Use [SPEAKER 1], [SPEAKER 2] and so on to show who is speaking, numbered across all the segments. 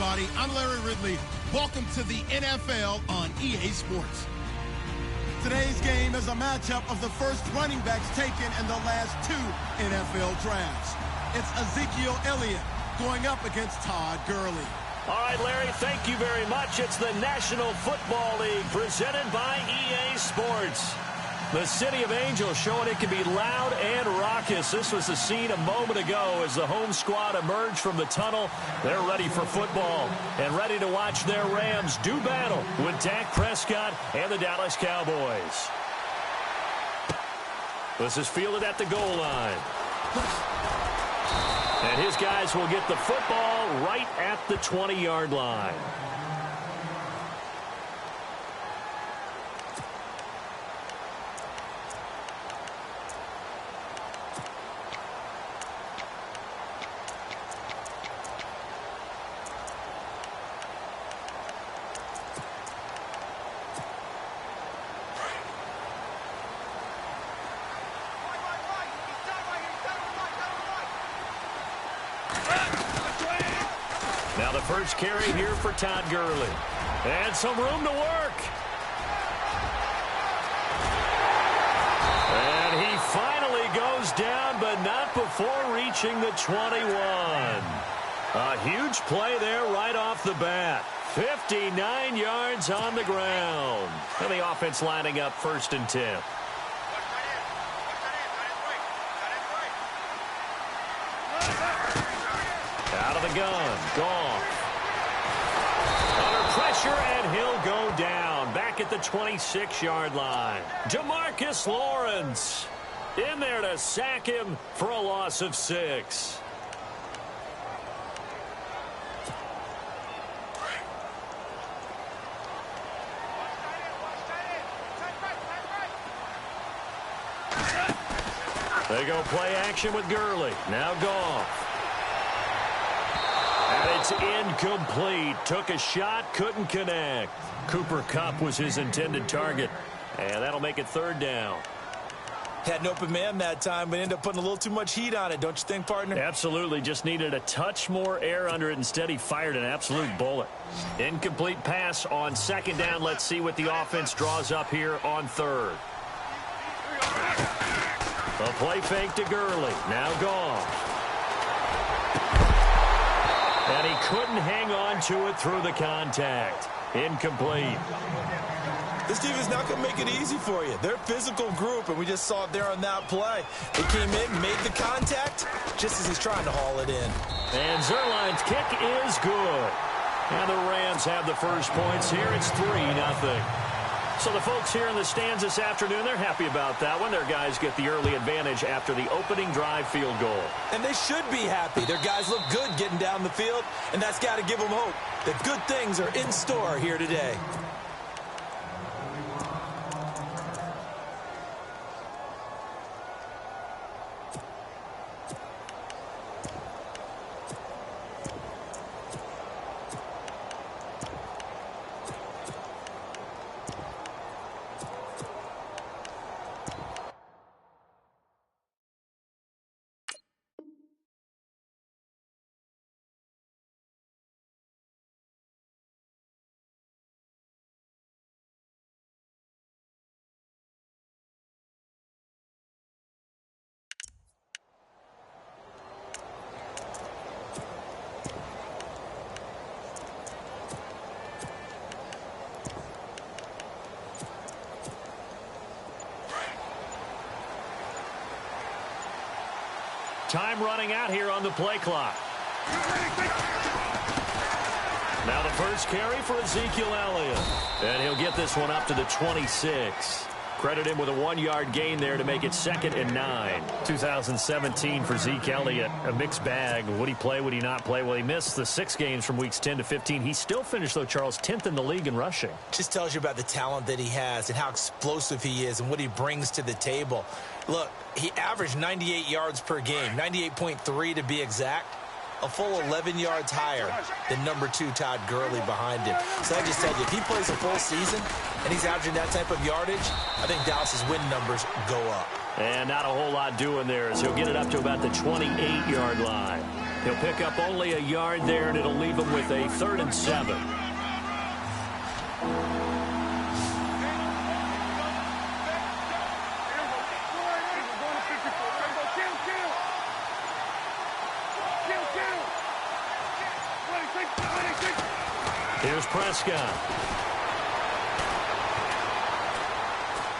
[SPEAKER 1] everybody. I'm Larry Ridley. Welcome to the NFL on EA Sports. Today's game is a matchup of the first running backs taken in the last 2 NFL drafts. It's Ezekiel Elliott going up against Todd Gurley.
[SPEAKER 2] All right, Larry, thank you very much. It's the National Football League presented by EA Sports. The City of Angels showing it can be loud and raucous. This was the scene a moment ago as the home squad emerged from the tunnel. They're ready for football and ready to watch their Rams do battle with Dak Prescott and the Dallas Cowboys. This is fielded at the goal line. And his guys will get the football right at the 20-yard line. Now the first carry here for Todd Gurley. And some room to work. And he finally goes down, but not before reaching the 21. A huge play there right off the bat. 59 yards on the ground. And the offense lining up 1st and 10. Out of the gun. Gone. Under pressure, and he'll go down. Back at the 26-yard line. Demarcus Lawrence in there to sack him for a loss of 6. They go play action with Gurley. Now Goff. And it's incomplete. Took a shot, couldn't connect. Cooper Kupp was his intended target. And that'll make it 3rd down.
[SPEAKER 3] Had an open man that time, but ended up putting a little too much heat on it, don't you think, partner?
[SPEAKER 2] Absolutely. Just needed a touch more air under it. Instead, he fired an absolute bullet. Incomplete pass on 2nd down. Let's see what the offense draws up here on 3rd. A play fake to Gurley. Now Goff. And he couldn't hang on to it through the contact. Incomplete.
[SPEAKER 3] This team is not going to make it easy for you. They're a physical group, and we just saw it there on that play. They came in, made the contact, just as he's trying to haul it in.
[SPEAKER 2] And Zerline's kick is good. And the Rams have the first points here. It's 3-0. So the folks here in the stands this afternoon, they're happy about that one. Their guys get the early advantage after the opening drive field goal.
[SPEAKER 3] And they should be happy. Their guys look good getting down the field, and that's got to give them hope that good things are in store here today.
[SPEAKER 2] Time running out here on the play clock. Now the first carry for Ezekiel Elliott. And he'll get this one up to the 26. Credit him with a 1-yard gain there to make it 2nd and 9. 2017 for Zeke Elliott, a mixed bag. Would he play, would he not play? Well, he missed the 6 games from weeks 10 to 15. He still finished, though, Charles, 10th in the league in rushing.
[SPEAKER 3] Just tells you about the talent that he has and how explosive he is and what he brings to the table. Look, he averaged 98 yards per game, 98.3 to be exact. A full 11 yards higher than number 2 Todd Gurley behind him. So I just tell you, if he plays a full season and he's averaging that type of yardage, I think Dallas's win numbers go up.
[SPEAKER 2] And not a whole lot doing there, as he'll get it up to about the 28-yard line. He'll pick up only a yard there, and it'll leave him with a 3rd and 7. Here's Prescott.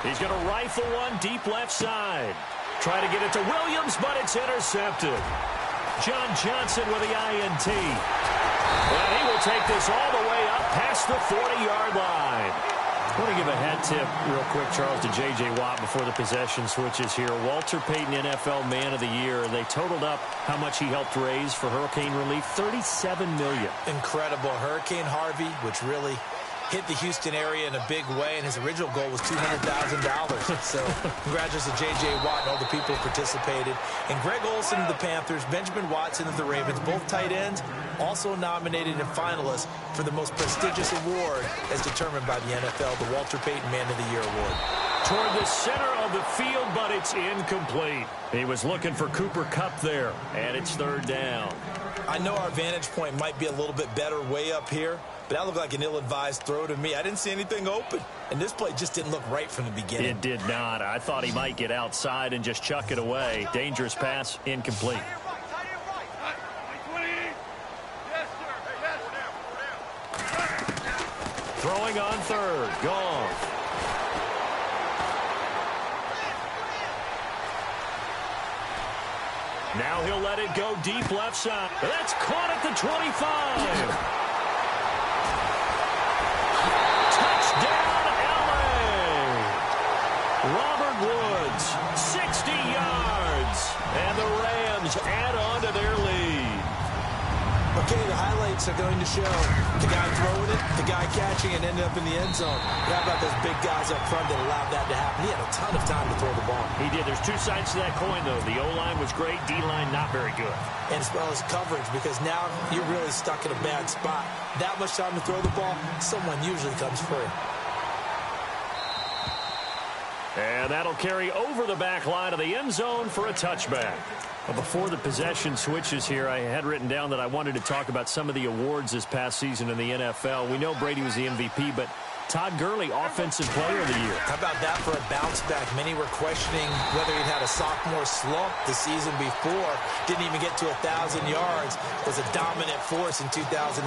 [SPEAKER 2] He's going to rifle one deep left side. Try to get it to Williams, but it's intercepted. John Johnson with the INT. And he will take this all the way up past the 40-yard line. I want to give a hat tip real quick, Charles, to J.J. Watt before the possession switches here. Walter Payton, NFL Man of the Year. They totaled up how much he helped raise for hurricane relief, $37 million.
[SPEAKER 3] Incredible. Hurricane Harvey, which really hit the Houston area in a big way, and his original goal was $200,000. So congratulations to J.J. Watt and all the people who participated. And Greg Olsen of the Panthers, Benjamin Watson of the Ravens, both tight ends, also nominated and finalists for the most prestigious award as determined by the NFL, the Walter Payton Man of the Year Award.
[SPEAKER 2] Toward the center of the field, but it's incomplete. He was looking for Cooper Kupp there, and it's 3rd down.
[SPEAKER 3] I know our vantage point might be a little bit better way up here, but that looked like an ill-advised throw to me. I didn't see anything open, and this play just didn't look right from the beginning.
[SPEAKER 2] It did not. I thought he might get outside and just chuck it away. Dangerous pass, incomplete. Throwing on 3rd, gone. Now he'll let it go deep left side. That's caught at the 25. Touchdown, L.A. Robert Woods, 60 yards. And the Rams add on to their lead.
[SPEAKER 3] Okay, the highlights are going to show the guy throwing it, the guy catching it, ended up in the end zone. How about those big guys up front that allowed that to happen? He had a ton of time to throw the ball.
[SPEAKER 2] He did. There's two sides to that coin, though. The O-line was great, D-line not very good.
[SPEAKER 3] And as well as coverage, because now you're really stuck in a bad spot. That much time to throw the ball, someone usually comes free.
[SPEAKER 2] And that'll carry over the back line of the end zone for a touchback. Well, before the possession switches here, I had written down that I wanted to talk about some of the awards this past season in the NFL. We know Brady was the MVP, but Todd Gurley, Offensive Player of the Year.
[SPEAKER 3] How about that for a bounce back? Many were questioning whether he'd had a sophomore slump the season before. Didn't even get to 1,000 yards. Was a dominant force in 2017.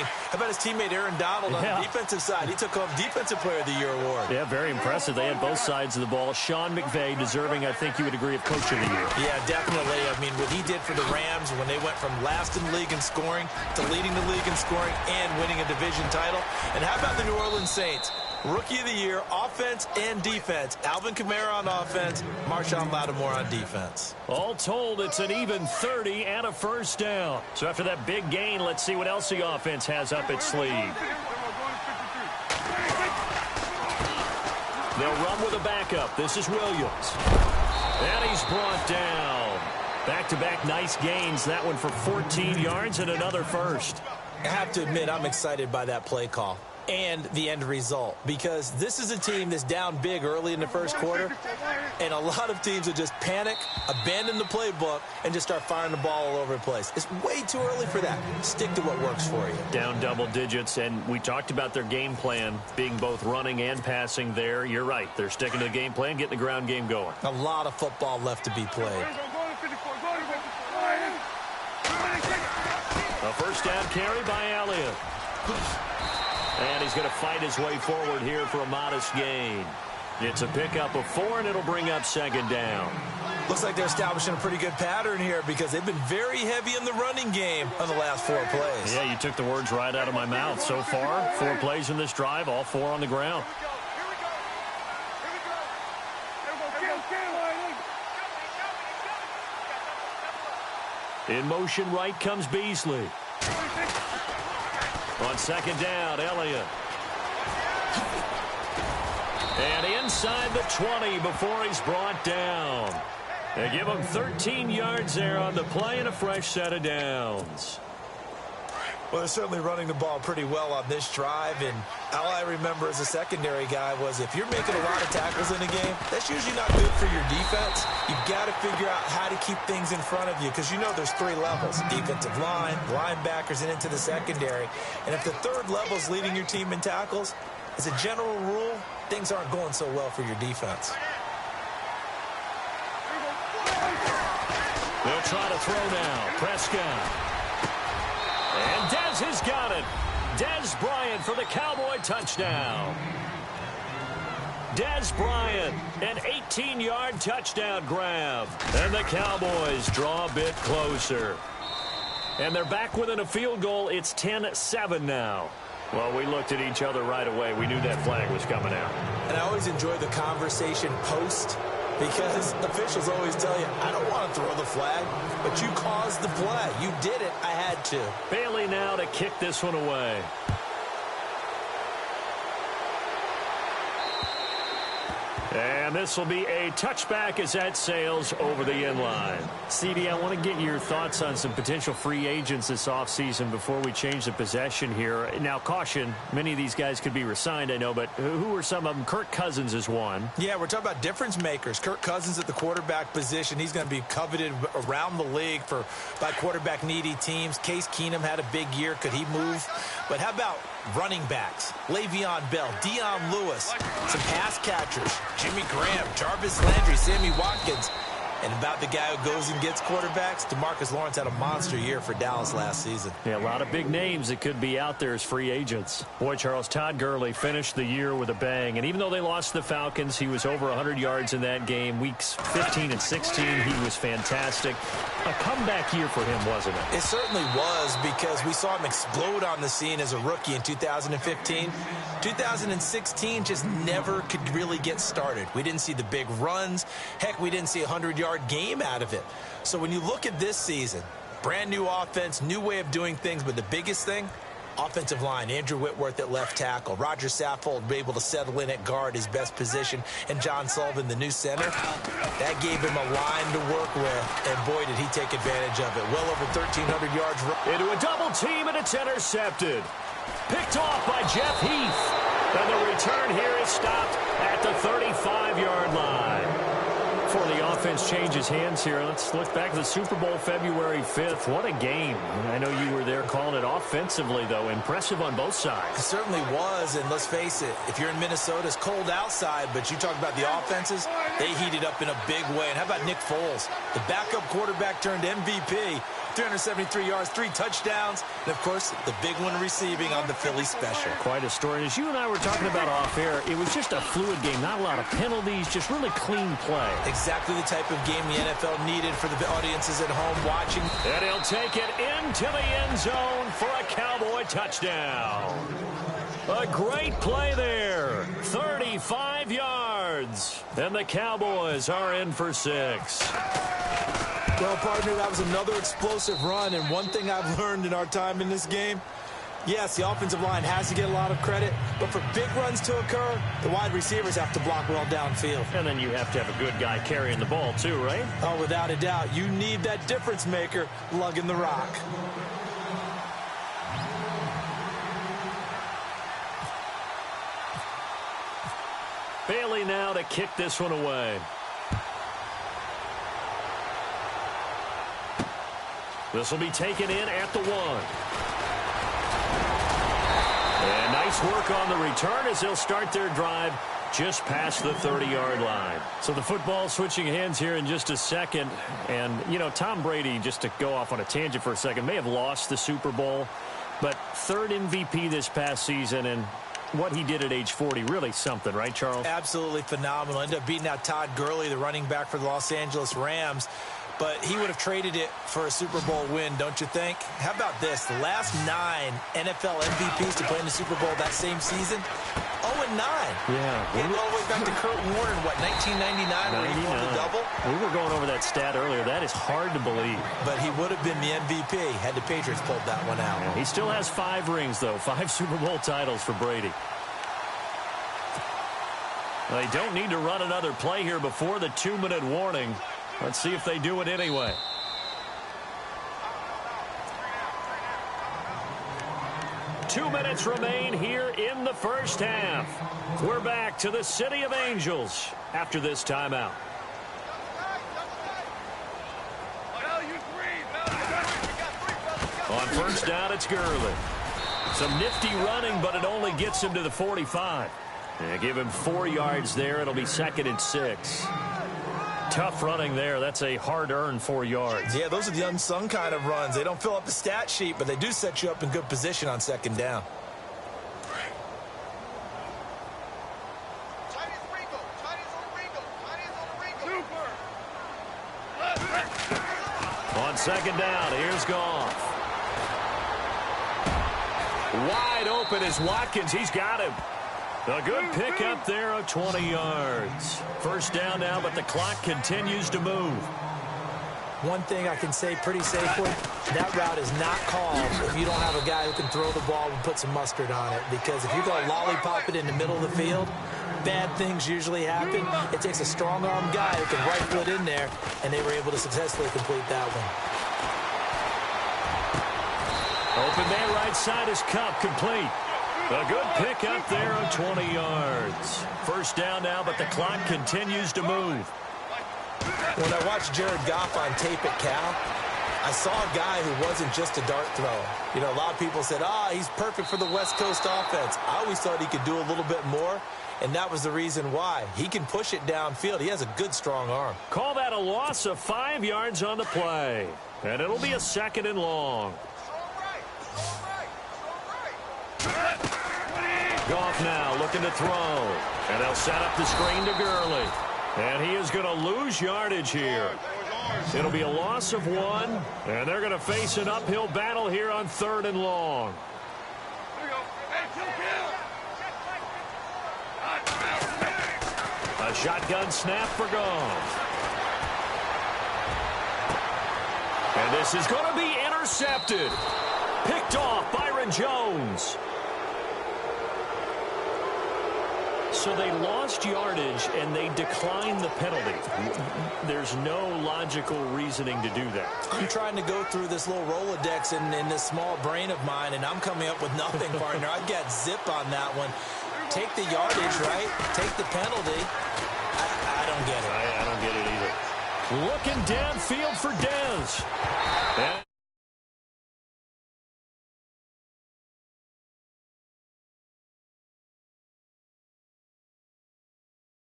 [SPEAKER 3] How about his teammate Aaron Donald on the defensive side? He took home Defensive Player of the Year award.
[SPEAKER 2] Yeah, very impressive. They had both sides of the ball. Sean McVay deserving, I think you would agree, of Coach of the Year.
[SPEAKER 3] Yeah, definitely. I mean, what he did for the Rams when they went from last in the league in scoring to leading the league in scoring and winning a division title. And how about the New Orleans Saints? Rookie of the Year, offense and defense. Alvin Kamara on offense, Marshawn Lattimore on defense.
[SPEAKER 2] All told, it's an even 30 and a 1st down. So after that big gain, let's see what else the offense has up its sleeve. They'll run with a backup. This is Williams. And he's brought down. Back-to-back nice gains. That one for 14 yards and another 1st.
[SPEAKER 3] I have to admit, I'm excited by that play call and the end result, because this is a team that's down big early in the 1st quarter, and a lot of teams will just panic, abandon the playbook, and just start firing the ball all over the place. It's way too early for that. Stick to what works for you.
[SPEAKER 2] Down double digits, and we talked about their game plan being both running and passing there. You're right. They're sticking to the game plan, getting the ground game going.
[SPEAKER 3] A lot of football left to be played.
[SPEAKER 2] A 1st down carry by Elliott. And he's going to fight his way forward here for a modest gain. It's a pickup of 4, and it'll bring up 2nd down.
[SPEAKER 3] Looks like they're establishing a pretty good pattern here, because they've been very heavy in the running game on the last 4 plays.
[SPEAKER 2] Yeah, you took the words right out of my mouth. So far, 4 plays in this drive, all 4 on the ground. In motion right comes Beasley. On 2nd down, Elliott. And inside the 20 before he's brought down. They give him 13 yards there on the play and a fresh set of downs.
[SPEAKER 3] Well, they're certainly running the ball pretty well on this drive, and all I remember as a secondary guy was if you're making a lot of tackles in a game, that's usually not good for your defense. You've got to figure out how to keep things in front of you because you know there's 3 levels, defensive line, linebackers, and into the secondary. And if the 3rd level is leading your team in tackles, as a general rule, things aren't going so well for your defense.
[SPEAKER 2] They'll try to throw now. Prescott. And Dez has got it. Dez Bryant for the Cowboy touchdown. Dez Bryant, an 18-yard touchdown grab. And the Cowboys draw a bit closer. And they're back within a field goal. It's 10-7 now. Well, we looked at each other right away. We knew that flag was coming out.
[SPEAKER 3] And I always enjoy the conversation post because officials always tell you, I don't want to throw the flag, but you caused the play. You did it. I had to.
[SPEAKER 2] Bailey now to kick this one away. And this will be a touchback as that sails over the end line. CD, I want to get your thoughts on some potential free agents this offseason before we change the possession here. Now, caution, many of these guys could be re-signed, I know, but who are some of them? Kirk Cousins is one.
[SPEAKER 3] Yeah, we're talking about difference makers. Kirk Cousins at the quarterback position. He's going to be coveted around the league by quarterback-needy teams. Case Keenum had a big year. Could he move? But how about running backs? Le'Veon Bell, Dion Lewis, some pass catchers. Jimmy Graham, Jarvis Landry, Sammy Watkins. And about the guy who goes and gets quarterbacks, DeMarcus Lawrence had a monster year for Dallas last season.
[SPEAKER 2] Yeah, a lot of big names that could be out there as free agents. Boy, Charles, Todd Gurley finished the year with a bang. And even though they lost the Falcons, he was over 100 yards in that game. Weeks 15 and 16, he was fantastic. A comeback year for him, wasn't it?
[SPEAKER 3] It certainly was because we saw him explode on the scene as a rookie in 2015. 2016 just never could really get started. We didn't see the big runs. Heck, we didn't see a 100-yard game out of it. So when you look at this season, brand new offense, new way of doing things, but the biggest thing, offensive line, Andrew Whitworth at left tackle, Roger Saffold able to settle in at guard, his best position, and John Sullivan, the new center. That gave him a line to work with, and boy, did he take advantage of it. Well over 1,300 yards.
[SPEAKER 2] Into a double team, and it's intercepted. Picked off by Jeff Heath. And the return here is stopped at the 35-yard line. Before the offense changes hands here, let's look back to the Super Bowl February 5th. What a game. I know you were there calling it offensively, though. Impressive on both sides.
[SPEAKER 3] It certainly was, and let's face it, if you're in Minnesota, it's cold outside, but you talk about the offenses, they heated up in a big way. And how about Nick Foles? The backup quarterback turned MVP. 373 yards, 3 touchdowns, and, of course, the big one receiving on the Philly special.
[SPEAKER 2] Quite a story. As you and I were talking about off air, it was just a fluid game. Not a lot of penalties, just really clean play.
[SPEAKER 3] Exactly the type of game the NFL needed for the audiences at home watching.
[SPEAKER 2] And he'll take it into the end zone for a Cowboy touchdown. A great play there. 35 yards. And the Cowboys are in for 6.
[SPEAKER 3] Well, partner, that was another explosive run, and one thing I've learned in our time in this game, yes, the offensive line has to get a lot of credit, but for big runs to occur, the wide receivers have to block well downfield.
[SPEAKER 2] And then you have to have a good guy carrying the ball too, right?
[SPEAKER 3] Oh, without a doubt. You need that difference maker lugging the rock.
[SPEAKER 2] Bailey now to kick this one away. This will be taken in at the 1. And nice work on the return as they'll start their drive just past the 30-yard line. So the football switching hands here in just a second. And, you know, Tom Brady, just to go off on a tangent for a second, may have lost the Super Bowl, but 3rd MVP this past season, and what he did at age 40, really something, right, Charles?
[SPEAKER 3] Absolutely phenomenal. Ended up beating out Todd Gurley, the running back for the Los Angeles Rams. But he would have traded it for a Super Bowl win, don't you think? How about this? The last 9 NFL MVPs to play in the Super Bowl that same season, 0-9.
[SPEAKER 2] Yeah.
[SPEAKER 3] He all the way back to Kurt Warner in, what, 1999 where he won the double?
[SPEAKER 2] We were going over that stat earlier. That is hard to believe.
[SPEAKER 3] But he would have been the MVP had the Patriots pulled that one out.
[SPEAKER 2] Yeah, he still has 5 rings, though. 5 Super Bowl titles for Brady. They don't need to run another play here before the 2-minute warning. Let's see if they do it anyway. 2 minutes remain here in the first half. We're back to the City of Angels after this timeout. On first down, it's Gurley. Some nifty running, but it only gets him to the 45. Give him 4 yards there. It'll be 2nd and 6. Tough running there. That's a hard-earned 4 yards.
[SPEAKER 3] Yeah, those are the unsung kind of runs. They don't fill up the stat sheet, but they do set you up in good position on 2nd down.
[SPEAKER 2] On 2nd down, here's Goff. Wide open is Watkins. He's got him. A good pickup there of 20 yards. First down now, but the clock continues to move.
[SPEAKER 3] One thing I can say pretty safely, that route is not called if you don't have a guy who can throw the ball and put some mustard on it. Because if you're going to lollipop it in the middle of the field, bad things usually happen. It takes a strong-arm guy who can right foot in there, and they were able to successfully complete that one.
[SPEAKER 2] Open man right side is Cup, complete. A good pickup there of 20 yards. First down now, but the clock continues to move.
[SPEAKER 3] When I watched Jared Goff on tape at Cal, I saw a guy who wasn't just a dart thrower. You know, a lot of people said, he's perfect for the West Coast offense. I always thought he could do a little bit more, and that was the reason why. He can push it downfield. He has a good, strong arm.
[SPEAKER 2] Call that a loss of 5 yards on the play. And it'll be a 2nd and long. Goff now looking to throw. And they'll set up the screen to Gurley. And he is going to lose yardage here. It'll be a loss of 1. And they're going to face an uphill battle here on 3rd and long. A shotgun snap for Goff. And this is going to be intercepted. Picked off Byron Jones. So they lost yardage, and they declined the penalty. There's no logical reasoning to do that.
[SPEAKER 3] I'm trying to go through this little Rolodex in this small brain of mine, and I'm coming up with nothing, partner. I've got zip on that one. Take the yardage, right? Take the penalty. I don't get it.
[SPEAKER 2] I don't get it either. Looking downfield for Dez. And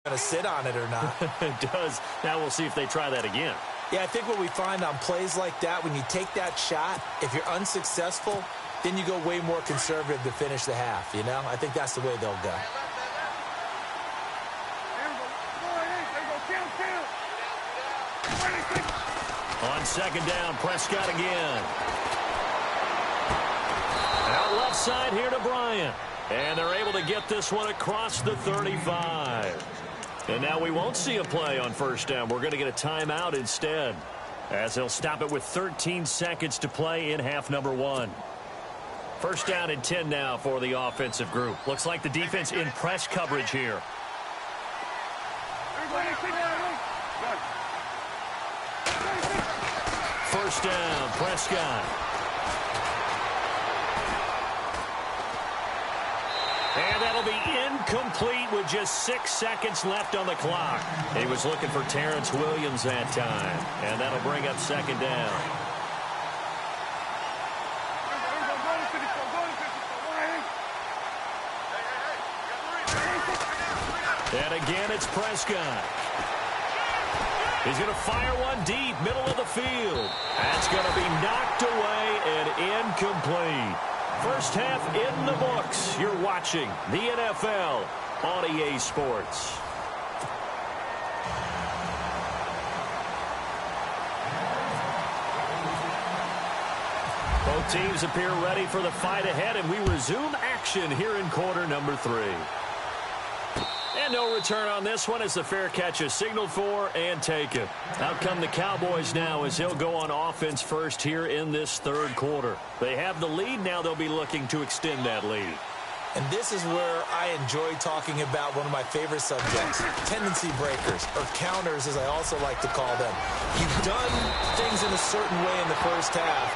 [SPEAKER 3] going to sit on it or not.
[SPEAKER 2] It does. Now we'll see if they try that again.
[SPEAKER 3] Yeah, I think what we find on plays like that, when you take that shot, if you're unsuccessful, then you go way more conservative to finish the half, you know? I think that's the way they'll go.
[SPEAKER 2] On 2nd down, Prescott again. Out left side here to Bryant. And they're able to get this one across the 35. And now we won't see a play on first down. We're going to get a timeout instead, as they'll stop it with 13 seconds to play in half number 1. First down and 10 now for the offensive group. Looks like the defense in press coverage here. First down, Prescott. And that'll be incomplete with just 6 seconds left on the clock. He was looking for Terrence Williams that time. And that'll bring up 2nd down. And again, it's Prescott. He's going to fire one deep, middle of the field. That's going to be knocked away and incomplete. First half in the books. You're watching the NFL on EA Sports. Both teams appear ready for the fight ahead, and we resume action here in quarter number 3. And no return on this one as the fair catch is signaled for and taken. Out come the Cowboys now as he'll go on offense first here in this 3rd quarter. They have the lead. Now they'll be looking to extend that lead.
[SPEAKER 3] And this is where I enjoy talking about one of my favorite subjects, tendency breakers, or counters as I also like to call them. You've done things in a certain way in the first half.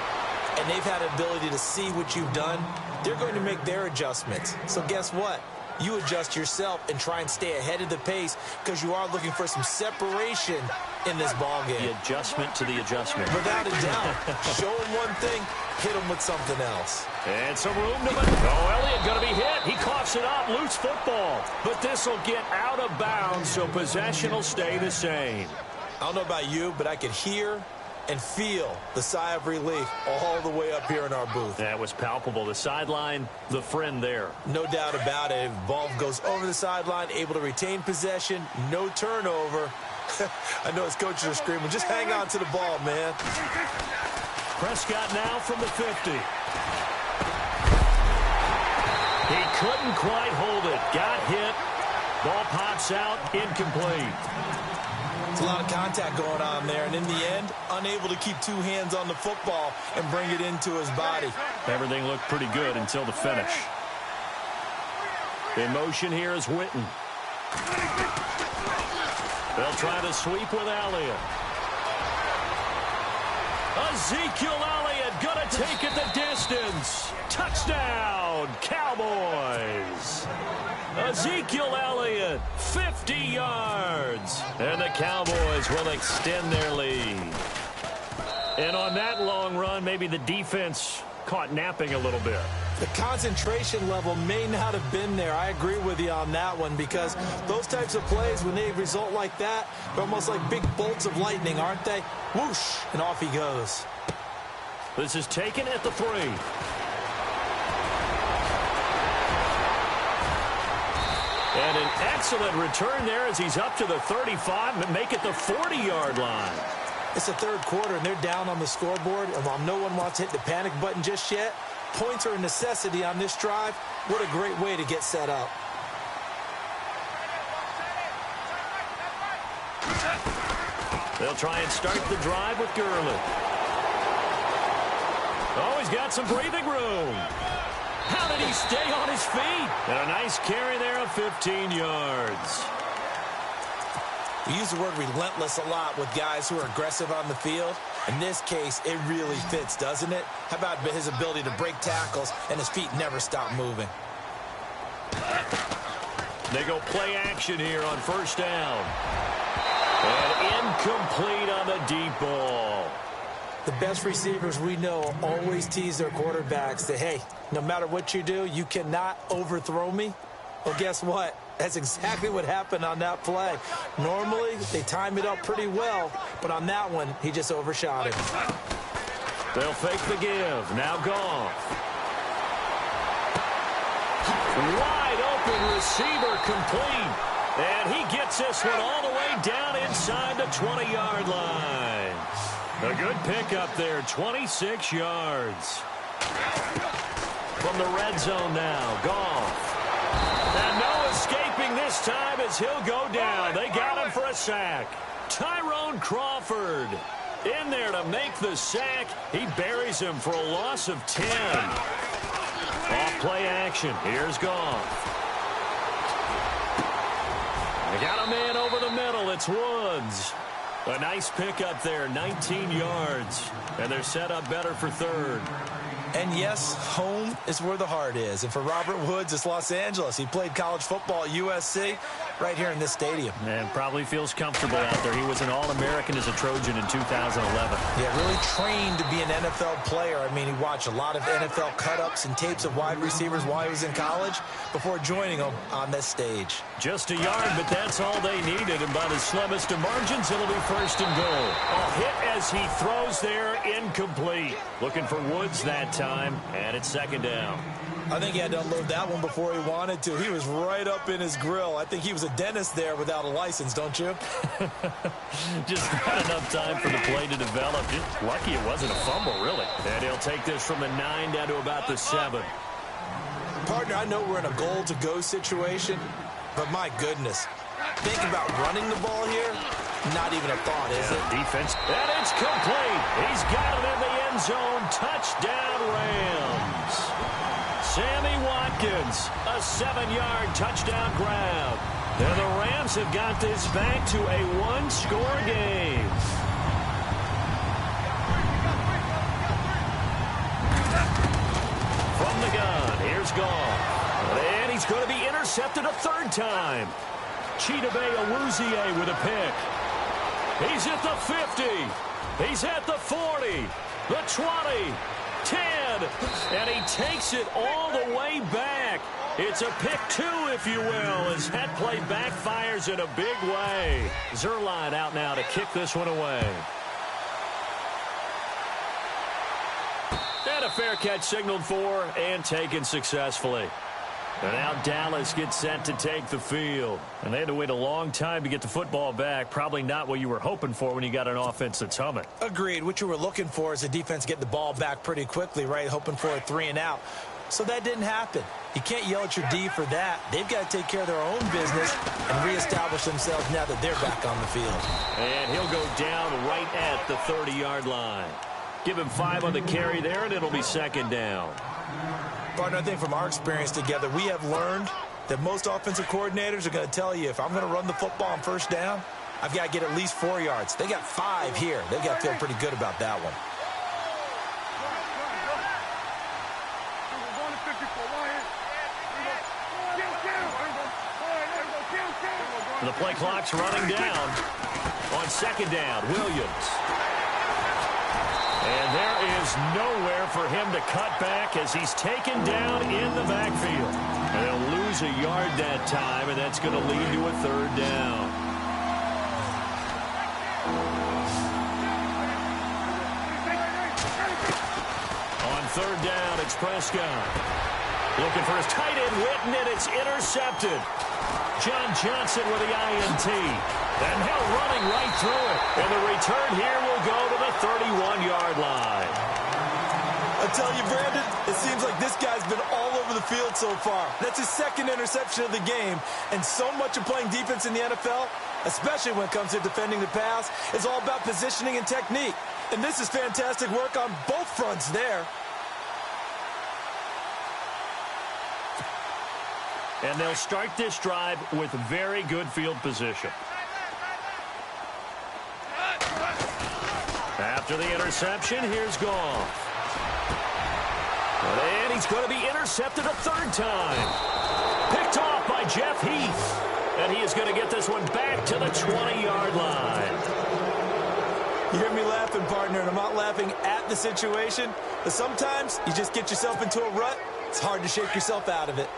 [SPEAKER 3] and they've had an ability to see what you've done, they're going to make their adjustments. So guess what? You adjust yourself and try and stay ahead of the pace because you are looking for some separation in this ball game.
[SPEAKER 2] The adjustment to the adjustment.
[SPEAKER 3] Without a doubt. Show them one thing, hit them with something else.
[SPEAKER 2] And some room to... Oh, Elliott going to be hit. He coughs it up. Loose football. But this will get out of bounds, so possession will stay the same.
[SPEAKER 3] I don't know about you, but I could hear and feel the sigh of relief all the way up here in our booth.
[SPEAKER 2] That was palpable. The sideline, the friend there.
[SPEAKER 3] No doubt about it. Ball goes over the sideline, able to retain possession, no turnover. I know his coaches are screaming, just hang on to the ball, man.
[SPEAKER 2] Prescott now from the 50. He couldn't quite hold it. Got hit. Ball pops out, incomplete.
[SPEAKER 3] It's a lot of contact going on there, and in the end, unable to keep two hands on the football and bring it into his body.
[SPEAKER 2] Everything looked pretty good until the finish. In motion here is Witten. They'll try to sweep with Elliott. Ezekiel Elliott gonna take it the distance. Touchdown, Cowboys. Ezekiel Elliott, 50 yards. And the Cowboys will extend their lead. And on that long run, maybe the defense caught napping a little bit.
[SPEAKER 3] The concentration level may not have been there. I agree with you on that one because those types of plays, when they result like that, they're almost like big bolts of lightning, aren't they? Whoosh, and off he goes.
[SPEAKER 2] This is taken at the 3. And an excellent return there as he's up to the 35 and make it the 40-yard line.
[SPEAKER 3] It's the third quarter, and they're down on the scoreboard. And while no one wants to hit the panic button just yet, points are a necessity on this drive. What a great way to get set up.
[SPEAKER 2] They'll try and start the drive with Gurley. Oh, he's got some breathing room. How did he stay on his feet? And a nice carry there of 15 yards.
[SPEAKER 3] We use the word relentless a lot with guys who are aggressive on the field. In this case, it really fits, doesn't it? How about his ability to break tackles and his feet never stop moving?
[SPEAKER 2] They go play action here on first down. And incomplete on the deep ball.
[SPEAKER 3] The best receivers we know always tease their quarterbacks that, hey, no matter what you do, you cannot overthrow me. Well, guess what? That's exactly what happened on that play. Normally, they time it up pretty well, but on that one, he just overshot it.
[SPEAKER 2] They'll fake the give. Now Goff. Wide open receiver complete. And he gets this one all the way down inside the 20-yard line. A good pickup there, 26 yards. From the red zone now, Goff. And no escaping this time as he'll go down. They got him for a sack. Tyrone Crawford in there to make the sack. He buries him for a loss of 10. Off play action. Here's Goff. They got a man over the middle. It's Woods. A nice pickup there, 19 yards. And they're set up better for third.
[SPEAKER 3] And yes, home is where the heart is. And for Robert Woods, it's Los Angeles. He played college football at USC right here in this stadium.
[SPEAKER 2] And probably feels comfortable out there. He was an All-American as a Trojan in 2011.
[SPEAKER 3] Yeah, really trained to be an NFL player. I mean, he watched a lot of NFL cut-ups and tapes of wide receivers while he was in college before joining them on this stage.
[SPEAKER 2] Just a yard, but that's all they needed. And by the slimmest of margins, it'll be first and goal. A hit as he throws there, incomplete. Looking for Woods that time, and it's second down.
[SPEAKER 3] I think he had to unload that one before he wanted to. He was right up in his grill. I think he was a dentist there without a license, don't you?
[SPEAKER 2] Just not enough time for the play to develop. Just lucky it wasn't a fumble, really. And he'll take this from the 9 down to about the 7.
[SPEAKER 3] Partner, I know we're in a goal-to-go situation, but my goodness. Think about running the ball here. Not even a thought, is it?
[SPEAKER 2] Defense. And it's complete. He's got it in the end zone. Touchdown, Rams. Sammy Watkins, a 7-yard touchdown grab. And the Rams have got this back to a one-score game. Here's Goff. And he's going to be intercepted a third time. Chidobe Awuzie with a pick. He's at the 50. He's at the 40. The 20. 10. And he takes it all the way back. It's a pick two, if you will, as that play backfires in a big way. Zerline out now to kick this one away. And a fair catch signaled for and taken successfully. And now Dallas gets set to take the field. And they had to wait a long time to get the football back. Probably not what you were hoping for when you got an offense that's humming.
[SPEAKER 3] Agreed. What you were looking for is a defense get the ball back pretty quickly, right? Hoping for a 3 and out. So that didn't happen. You can't yell at your D for that. They've got to take care of their own business and reestablish themselves now that they're back on the field.
[SPEAKER 2] And he'll go down right at the 30-yard line. Give him 5 on the carry there, and it'll be second down.
[SPEAKER 3] Partner, I think from our experience together, we have learned that most offensive coordinators are going to tell you, if I'm going to run the football on first down, I've got to get at least 4 yards. They got 5 here. They've got to feel pretty good about that one.
[SPEAKER 2] The play clock's running down. On second down, Williams. And there is nowhere for him to cut back as he's taken down in the backfield. And they'll lose a yard that time, and that's going to lead to a third down. On third down, it's Prescott. Looking for his tight end, Witten, and it's intercepted. John Johnson with the INT. And now running right through it. And the return here will go to the 31-yard line.
[SPEAKER 3] I tell you, Brandon, it seems like this guy's been all over the field so far. That's his second interception of the game. And so much of playing defense in the NFL, especially when it comes to defending the pass, is all about positioning and technique. And this is fantastic work on both fronts there.
[SPEAKER 2] And they'll start this drive with very good field position. After the interception, here's Goff. And he's going to be intercepted a third time. Picked off by Jeff Heath. And he is going to get this one back to the 20-yard line.
[SPEAKER 3] You hear me laughing, partner, and I'm not laughing at the situation. But sometimes you just get yourself into a rut. It's hard to shake yourself out of it.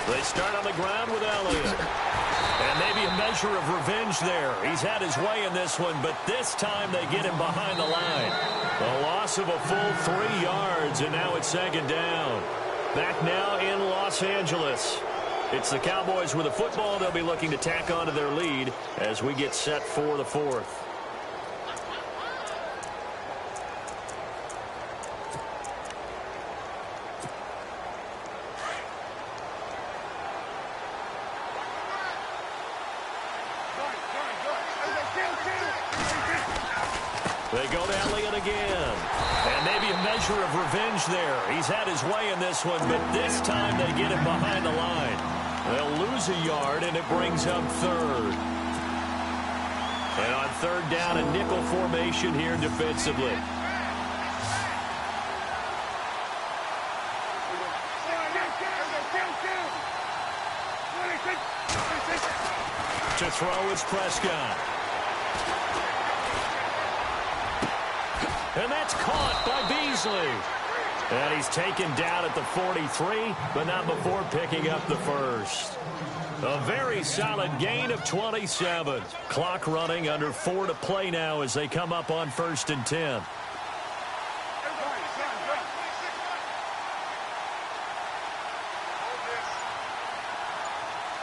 [SPEAKER 2] They start on the ground with Elliott. And maybe a measure of revenge there. He's had his way in this one, but this time they get him behind the line. A loss of a full 3 yards, and now it's second down. Back now in Los Angeles. It's the Cowboys with the football. They'll be looking to tack on to their lead as we get set for the fourth. They go to Elliott again. And maybe a measure of revenge there. He's had his way in this one, but this time they get him behind the line. They'll lose a yard, and it brings up third. And on third down, a nickel formation here defensively. To throw is Prescott. And that's caught by Beasley. And he's taken down at the 43, but not before picking up the first. A very solid gain of 27. Clock running, under 4 to play now as they come up on 1st and 10.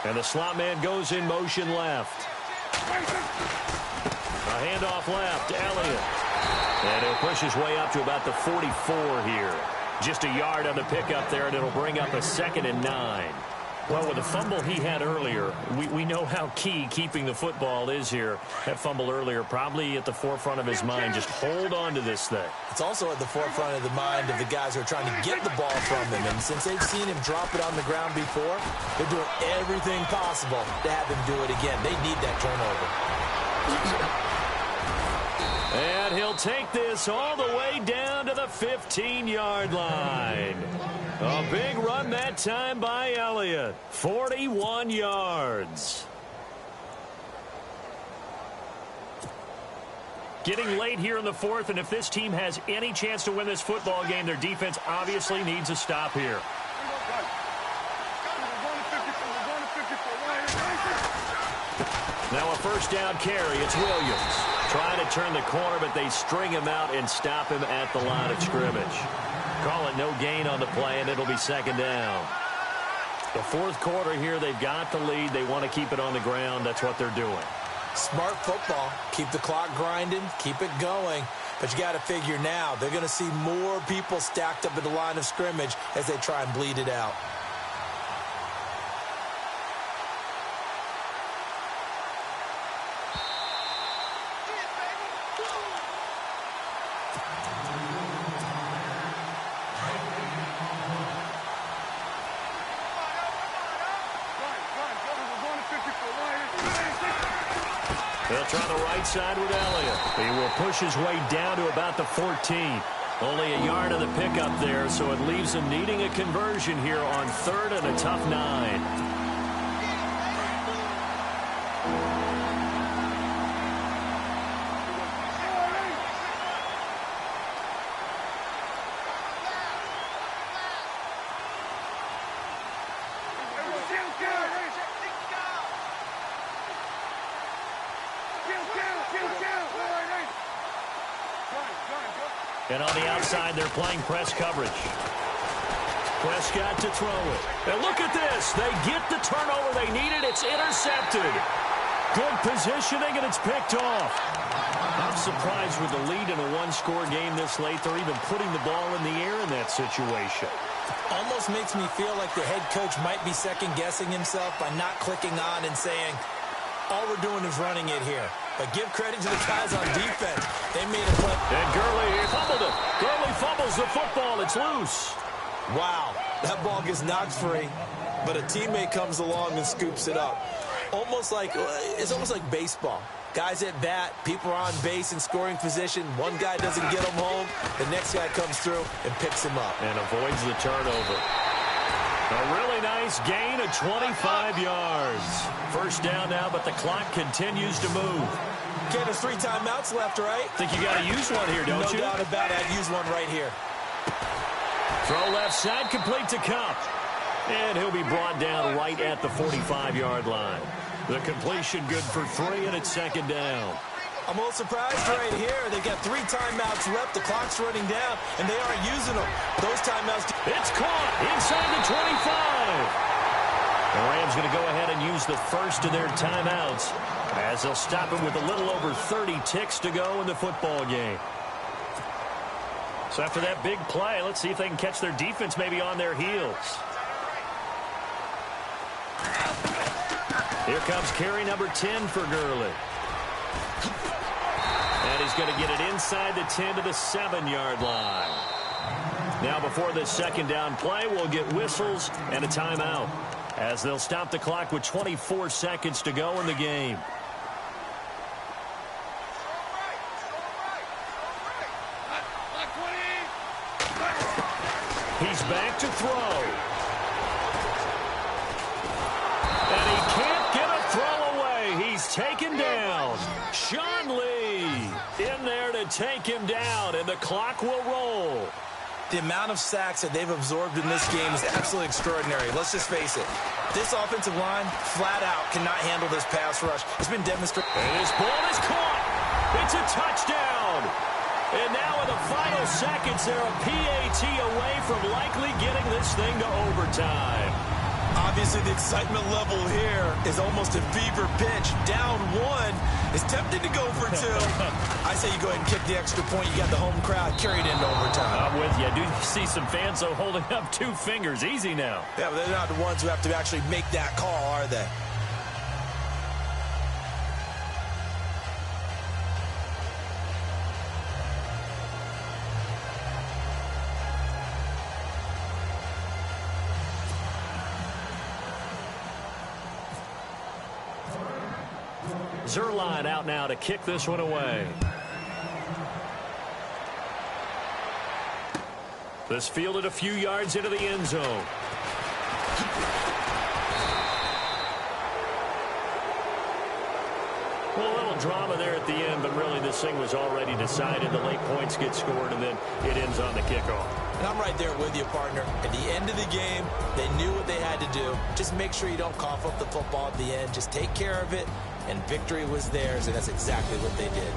[SPEAKER 2] And the slot man goes in motion left. A handoff left, Elliott. And he'll push his way up to about the 44 here. Just a yard on the pickup there, and it'll bring up a 2nd and 9. Well, with the fumble he had earlier, we know how key keeping the football is here. That fumble earlier probably at the forefront of his mind. Just hold on to this thing.
[SPEAKER 3] It's also at the forefront of the mind of the guys who are trying to get the ball from him. And since they've seen him drop it on the ground before, they're doing everything possible to have him do it again. They need that turnover.
[SPEAKER 2] take this all the way down to the 15-yard line. A big run that time by Elliott. 41 yards. Getting late here in the fourth, and if this team has any chance to win this football game, their defense obviously needs a stop here. Now a first down carry. It's Williams. Trying to turn the corner, but they string him out and stop him at the line of scrimmage. Call it no gain on the play, and it'll be second down. The fourth quarter here, they've got the lead. They want to keep it on the ground. That's what they're doing.
[SPEAKER 3] Smart football. Keep the clock grinding. Keep it going. But you got to figure now, they're going to see more people stacked up at the line of scrimmage as they try and bleed it out.
[SPEAKER 2] They'll try the right side with Elliott. He will push his way down to about the 14. Only a yard of the pickup there, so it leaves him needing a conversion here on third and a tough 9. And on the outside, they're playing press coverage. Prescott to throw it. And look at this. They get the turnover they needed. It's intercepted. Good positioning, and it's picked off. I'm surprised with the lead in a one-score game this late. They're even putting the ball in the air in that situation.
[SPEAKER 3] Almost makes me feel like the head coach might be second-guessing himself by not clicking on and saying, all we're doing is running it here. But give credit to the guys on defense. They made a play.
[SPEAKER 2] And Gurley fumbled it. Gurley fumbles the football. It's loose.
[SPEAKER 3] Wow, that ball gets knocked free, but a teammate comes along and scoops it up. It's almost like baseball. Guys at bat, people are on base in scoring position. One guy doesn't get him home. The next guy comes through and picks him up.
[SPEAKER 2] And avoids the turnover. A really nice gain of 25 yards. First down now, but the clock continues to move.
[SPEAKER 3] Okay, there's 3 timeouts left, right?
[SPEAKER 2] Think you got to use one here, don't you?
[SPEAKER 3] No doubt about it. I'd use one right here.
[SPEAKER 2] Throw left side, complete to Cup. And he'll be brought down right at the 45-yard line. The completion good for 3, and it's second down.
[SPEAKER 3] I'm a little surprised right here. They've got 3 timeouts left. The clock's running down, and they aren't using them. Those timeouts.
[SPEAKER 2] It's caught inside the 25. The Rams going to go ahead and use the first of their timeouts as they'll stop him with a little over 30 ticks to go in the football game. So after that big play, let's see if they can catch their defense maybe on their heels. Here comes carry number 10 for Gurley. And he's going to get it inside the 10 to the 7-yard line. Now before this second down play, we'll get whistles and a timeout as they'll stop the clock with 24 seconds to go in the game. He's back to throw. And he can't get a throw away. He's taken down. Sean Lee in there to take him down, and the clock will roll.
[SPEAKER 3] The amount of sacks that they've absorbed in this game is absolutely extraordinary. Let's just face it. This offensive line, flat out, cannot handle this pass rush. It's been demonstrated.
[SPEAKER 2] And his ball is caught. It's a touchdown. And now in the final seconds, they're a PAT away from likely getting this thing to overtime.
[SPEAKER 3] Obviously, the excitement level here is almost a fever pitch. Down 1 is tempted to go for 2. I say you go ahead and kick the extra point. You got the home crowd carried into overtime.
[SPEAKER 2] I'm with you. I do see some fans, though, holding up 2 fingers. Easy now.
[SPEAKER 3] Yeah, but they're not the ones who have to actually make that call, are they?
[SPEAKER 2] Zerline out now to kick this one away. This fielded a few yards into the end zone. Well, a little drama there at the end, but really this thing was already decided. The late points get scored, and then it ends on the kickoff.
[SPEAKER 3] And I'm right there with you, partner. At the end of the game, they knew what they had to do. Just make sure you don't cough up the football at the end. Just take care of it, and victory was theirs, and that's exactly what they did.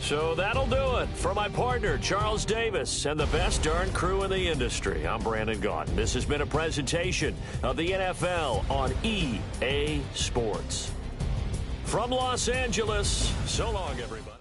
[SPEAKER 2] So that'll do it for my partner, Charles Davis, and the best darn crew in the industry. I'm Brandon Gaudin. This has been a presentation of the NFL on EA Sports. From Los Angeles, so long, everybody.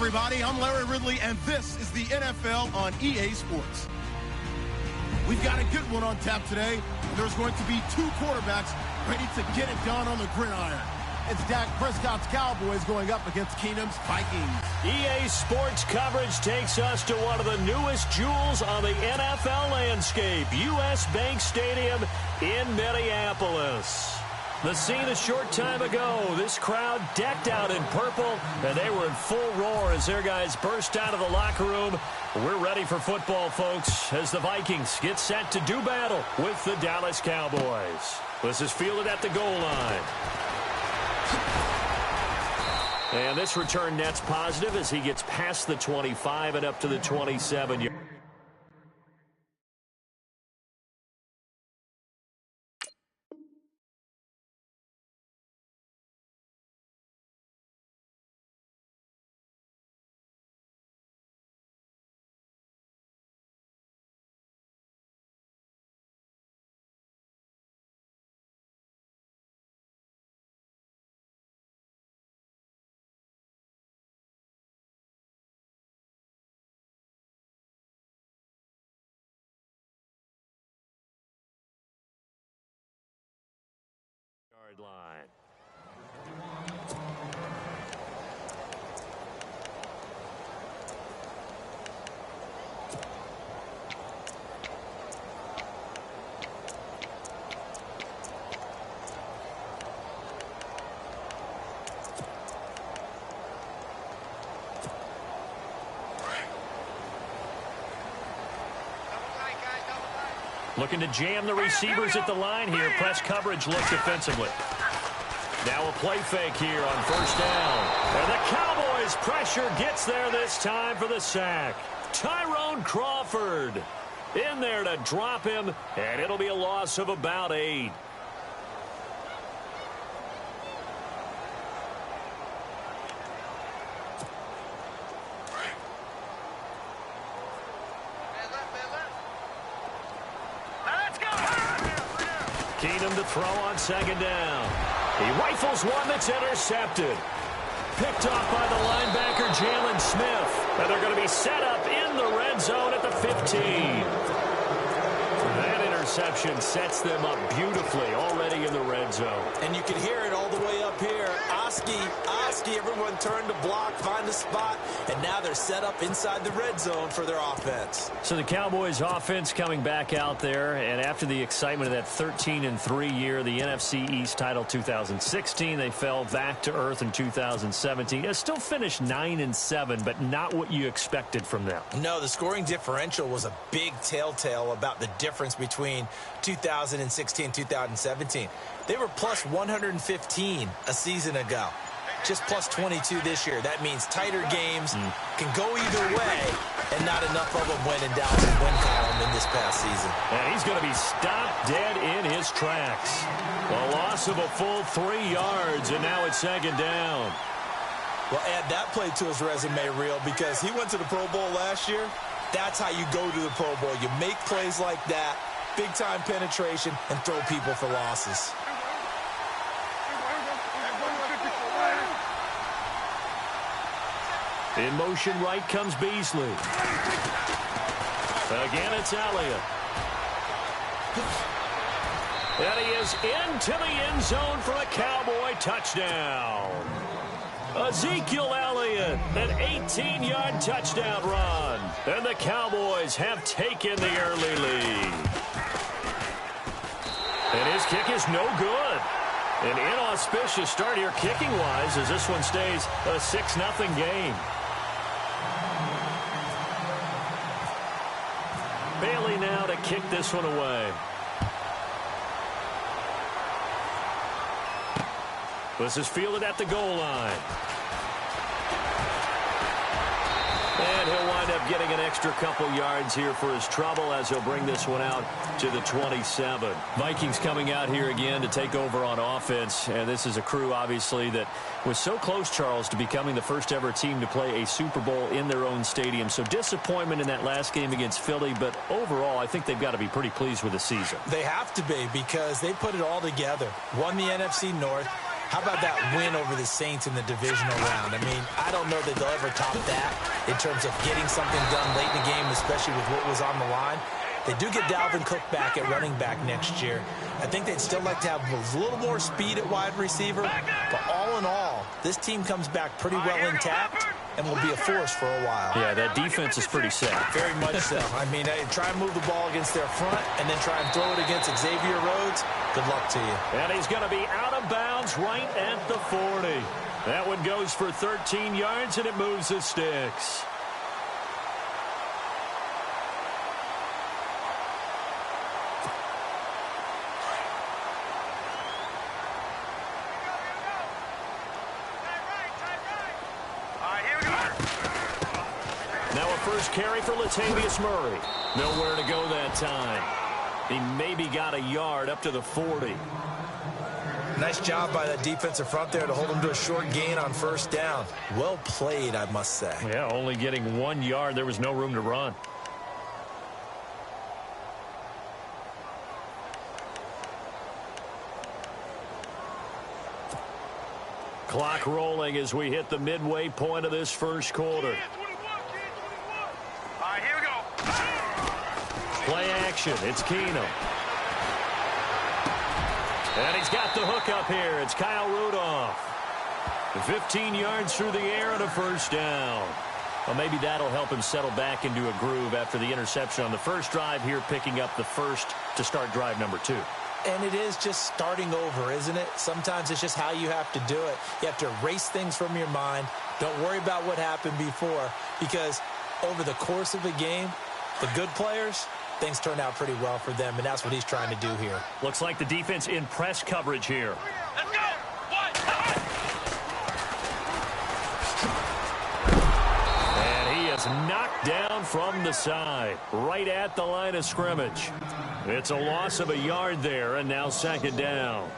[SPEAKER 1] Everybody, I'm Larry Ridley, and this is the NFL on EA Sports. We've got a good one on tap today. There's going to be two quarterbacks ready to get it done on the gridiron. It's Dak Prescott's Cowboys going up against Keenum's Vikings.
[SPEAKER 2] EA Sports coverage takes us to one of the newest jewels on the NFL landscape, US Bank Stadium in Minneapolis. The scene a short time ago, this crowd decked out in purple, and they were in full roar as their guys burst out of the locker room. We're ready for football, folks, as the Vikings get set to do battle with the Dallas Cowboys. This is fielded at the goal line. And this return net's positive as he gets past the 25 and up to the 27. Line. Looking to jam the receivers at the line here. Press coverage look defensively. Now a play fake here on first down. And the Cowboys' pressure gets there this time for the sack. Tyrone Crawford in there to drop him, and it'll be a loss of about 8. Keenum to throw on second down. He rifles one that's intercepted. Picked off by the linebacker, Jalen Smith. And they're going to be set up in the red zone at the 15. That interception sets them up beautifully already in the red zone.
[SPEAKER 3] And you can hear it all the way up here. Oski, everyone turned to block, find a spot, and now they're set up inside the red zone for their offense.
[SPEAKER 2] So the Cowboys offense coming back out there, and after the excitement of that 13-3 year, the NFC East title 2016, they fell back to earth in 2017. They still finished 9-7, but not what you expected from them.
[SPEAKER 3] No, the scoring differential was a big telltale about the difference between 2016 and 2017. They were plus 115 a season ago. Just plus 22 this year. That means tighter games can go either way, and not enough of them went in Dallas' win column in this past season.
[SPEAKER 2] And he's going to be stopped dead in his tracks. A loss of a full 3 yards, and now it's second down.
[SPEAKER 3] Well, add that play to his resume reel, because he went to the Pro Bowl last year. That's how you go to the Pro Bowl. You make plays like that, big-time penetration, and throw people for losses.
[SPEAKER 2] In motion right comes Beasley. Again, it's Elliott. And he is into the end zone for a Cowboy touchdown. Ezekiel Elliott, an 18-yard touchdown run. And the Cowboys have taken the early lead. And his kick is no good. An inauspicious start here kicking-wise as this one stays a 6-0 game. Bailey now to kick this one away. This is fielded at the goal line. And he'll wind up getting an extra couple yards here for his trouble as he'll bring this one out to the 27. Vikings coming out here again to take over on offense. And this is a crew, obviously, that was so close, Charles, to becoming the first ever team to play a Super Bowl in their own stadium. So disappointment in that last game against Philly. But overall, I think they've got to be pretty pleased with the season.
[SPEAKER 3] They have to be, because they put it all together. Won the NFC North. How about that win over the Saints in the divisional round? I mean, I don't know that they'll ever top that in terms of getting something done late in the game, especially with what was on the line. They do get Dalvin Cook back at running back next year. I think they'd still like to have a little more speed at wide receiver. But all in all, this team comes back pretty well intact and will be a force for a while.
[SPEAKER 2] Yeah, that defense is pretty set.
[SPEAKER 3] Very much so. I mean, try and move the ball against their front and then try and throw it against Xavier Rhodes. Good luck to you.
[SPEAKER 2] And he's going to be out of bounds right at the 40. That one goes for 13 yards, and it moves the sticks. Now a first carry for Latavius Murray. Nowhere to go that time. He maybe got a yard up to the 40.
[SPEAKER 3] Nice job by that defensive front there to hold him to a short gain on first down. Well played, I must say.
[SPEAKER 2] Yeah, only getting 1 yard. There was no room to run. Clock rolling as we hit the midway point of this first quarter.
[SPEAKER 4] All right, here we go.
[SPEAKER 2] Play action. It's Keenum. And he's got the hook up here. It's Kyle Rudolph. 15 yards through the air and a first down. Well, maybe that'll help him settle back into a groove after the interception on the first drive here, picking up the first to start drive number 2.
[SPEAKER 3] And it is just starting over, isn't it? Sometimes it's just how you have to do it. You have to erase things from your mind. Don't worry about what happened before, because over the course of a game, the good players, things turn out pretty well for them, and that's what he's trying to do here.
[SPEAKER 2] Looks like the defense in press coverage here.
[SPEAKER 4] Let's go.
[SPEAKER 2] is knocked down from the side, right at the line of scrimmage. It's a loss of a yard there, and now second down.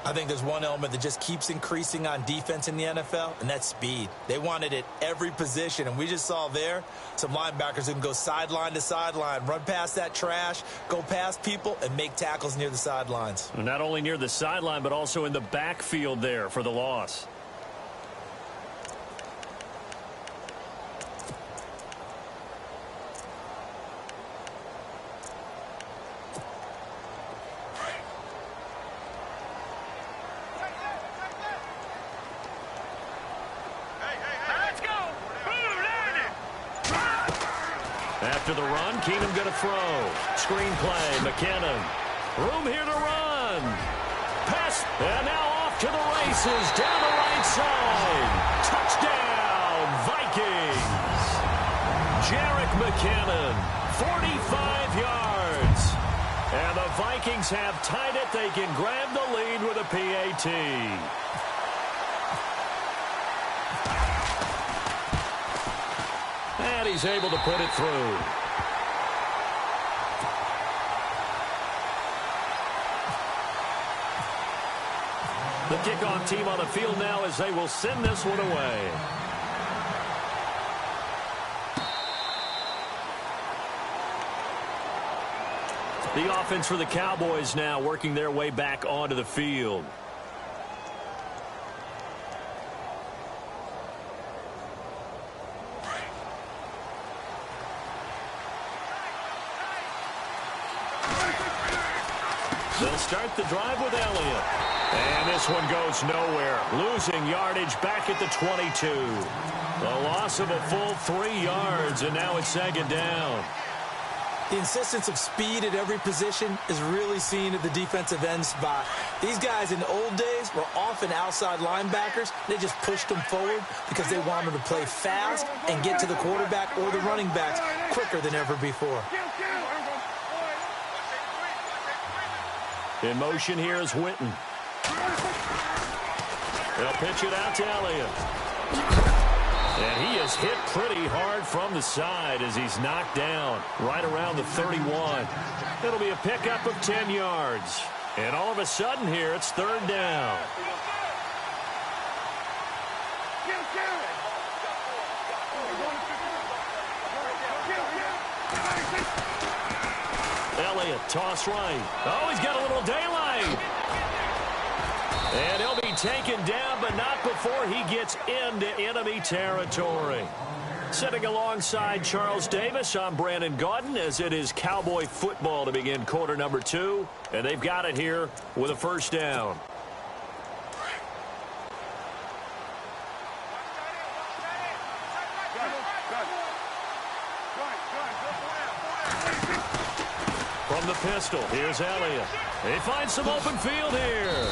[SPEAKER 3] I think there's one element that just keeps increasing on defense in the NFL, and that's speed. They want it at every position, and we just saw there some linebackers who can go sideline to sideline, run past that trash, go past people, and make tackles near the sidelines.
[SPEAKER 2] Not only near the sideline, but also in the backfield there for the loss. After the run, Keenum going to throw. Screen play, McKinnon. Room here to run. Pass, and now off to the races, down the right side. Touchdown, Vikings. Jerick McKinnon, 45 yards. And the Vikings have tied it. They can grab the lead with a PAT. And he's able to put it through. The kickoff team on the field now as they will send this one away. The offense for the Cowboys now working their way back onto the field. They'll start the drive with Elliott. And this one goes nowhere. Losing yardage back at the 22. A loss of a full 3 yards, and now it's second down.
[SPEAKER 3] The insistence of speed at every position is really seen at the defensive end spot. These guys in the old days were often outside linebackers. They just pushed them forward because they wanted to play fast and get to the quarterback or the running backs quicker than ever before.
[SPEAKER 2] In motion here is Witten. They'll pitch it out to Elliott. And he is hit pretty hard from the side as he's knocked down right around the 31. It'll be a pickup of 10 yards. And all of a sudden here, it's third down. Elliott, toss right. Oh, he's got a little daylight. And he'll be taken down, but not before he gets into enemy territory. Sitting alongside Charles Davis, I'm Brandon Gaudin, as it is Cowboy football to begin quarter number 2. And they've got it here with a first down. From the pistol, here's Elliott. He finds some open field here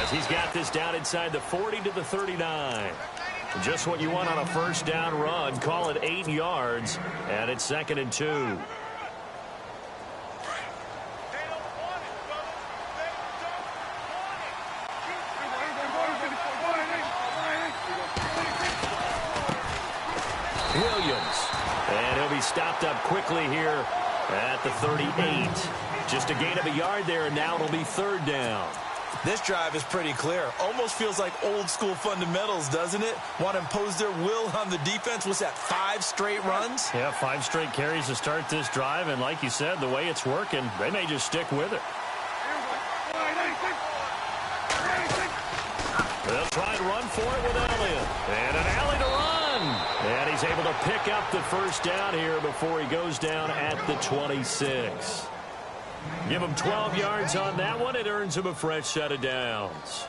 [SPEAKER 2] as he's got this down inside the 40 to the 39. Just what you want on a first down run. Call it 8 yards, and it's 2nd and 2. Williams, and he'll be stopped up quickly here at the 38. Just a gain of a yard there, and now it'll be third down.
[SPEAKER 3] This drive is pretty clear. Almost feels like old school fundamentals, doesn't it? Want to impose their will on the defense. What's that, 5 straight runs?
[SPEAKER 2] Yeah, 5 straight carries to start this drive, and like you said, the way it's working, they may just stick with it. They'll try and run for it with Elliott. And an alley to run. And he's able to pick up the first down here before he goes down at the 26. Give him 12 yards on that one. It earns him a fresh set of downs.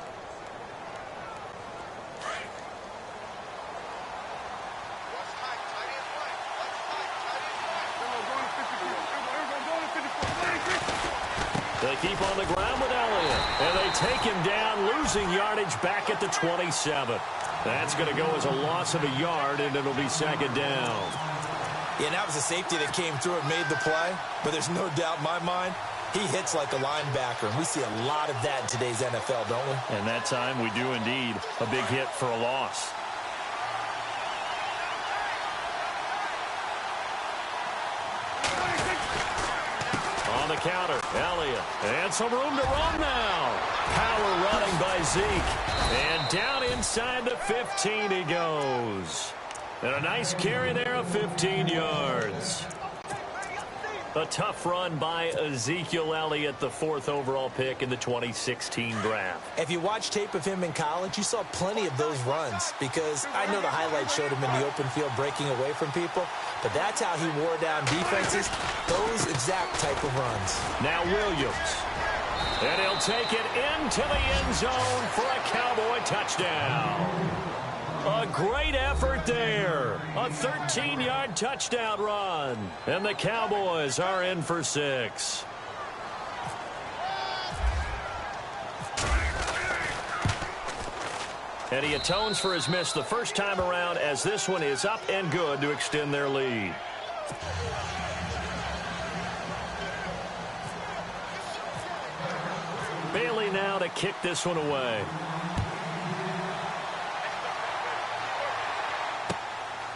[SPEAKER 2] They keep on the ground with Elliott. And they take him down, losing yardage back at the 27. That's going to go as a loss of a yard, and it'll be second down.
[SPEAKER 3] Yeah, and that was a safety that came through and made the play. But there's no doubt in my mind, he hits like a linebacker. And we see a lot of that in today's NFL, don't we?
[SPEAKER 2] And that time we do indeed. A big hit for a loss. On the counter, Elliott. And some room to run now. Power running by Zeke. And down inside the 15 he goes. And a nice carry there of 15 yards. A tough run by Ezekiel Elliott, the 4th overall pick in the 2016 draft.
[SPEAKER 3] If you watch tape of him in college, you saw plenty of those runs because I know the highlights showed him in the open field breaking away from people, but that's how he wore down defenses, those exact type of runs.
[SPEAKER 2] Now Williams. And he'll take it into the end zone for a Cowboy touchdown. A great effort there. A 13-yard touchdown run. And the Cowboys are in for 6. And he atones for his miss the first time around as this one is up and good to extend their lead. Bailey now to kick this one away.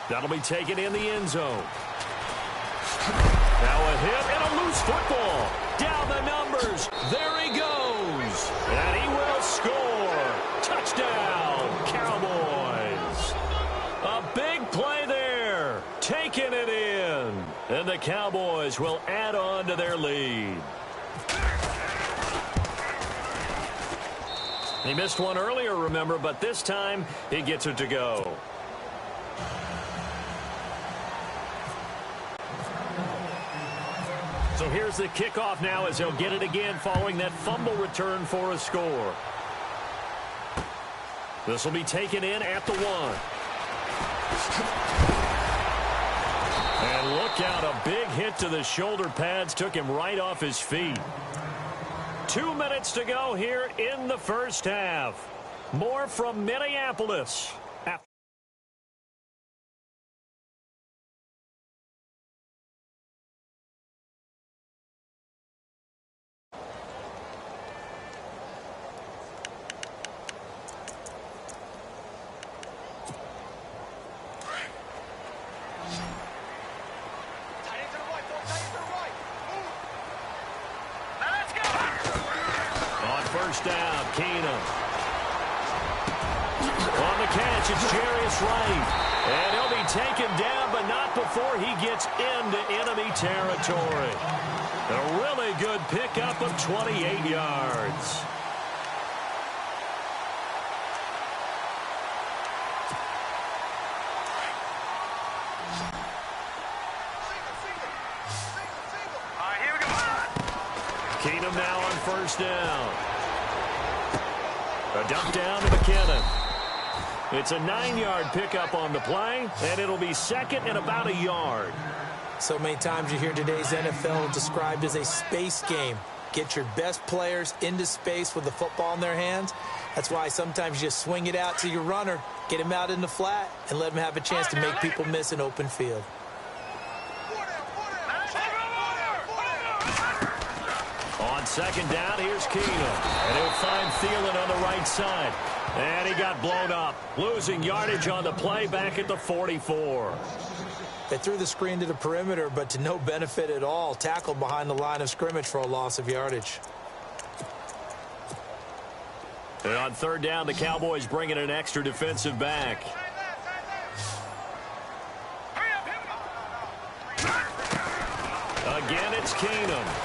[SPEAKER 2] That'll be taken in the end zone. Now a hit and a loose football. Down the numbers. There he goes. And he will score. Touchdown, Cowboys. A big play there. Taking it in. And the Cowboys will add on to their lead. He missed one earlier, remember, but this time he gets it to go. So here's the kickoff now as he'll get it again following that fumble return for a score. This will be taken in at the 1. And look out, a big hit to the shoulder pads took him right off his feet. 2 minutes to go here in the first half. More from Minneapolis. First down, Keenum. On the catch, it's Jarius Wright. And he'll be taken down, but not before he gets into enemy territory. A really good pickup of 28 yards. Keenum now on first down. A dump down to McKinnon. It's a 9-yard pickup on the play, and it'll be second and about a yard.
[SPEAKER 3] So many times you hear today's NFL described as a space game. Get your best players into space with the football in their hands. That's why sometimes you just swing it out to your runner, get him out in the flat, and let him have a chance to make people miss an open field.
[SPEAKER 2] On second down, here's Keenum. And he'll find Thielen on the right side. And he got blown up. Losing yardage on the play back at the 44.
[SPEAKER 3] They threw the screen to the perimeter, but to no benefit at all. Tackled behind the line of scrimmage for a loss of yardage.
[SPEAKER 2] And on third down, the Cowboys bring in an extra defensive back. Again, it's Keenum.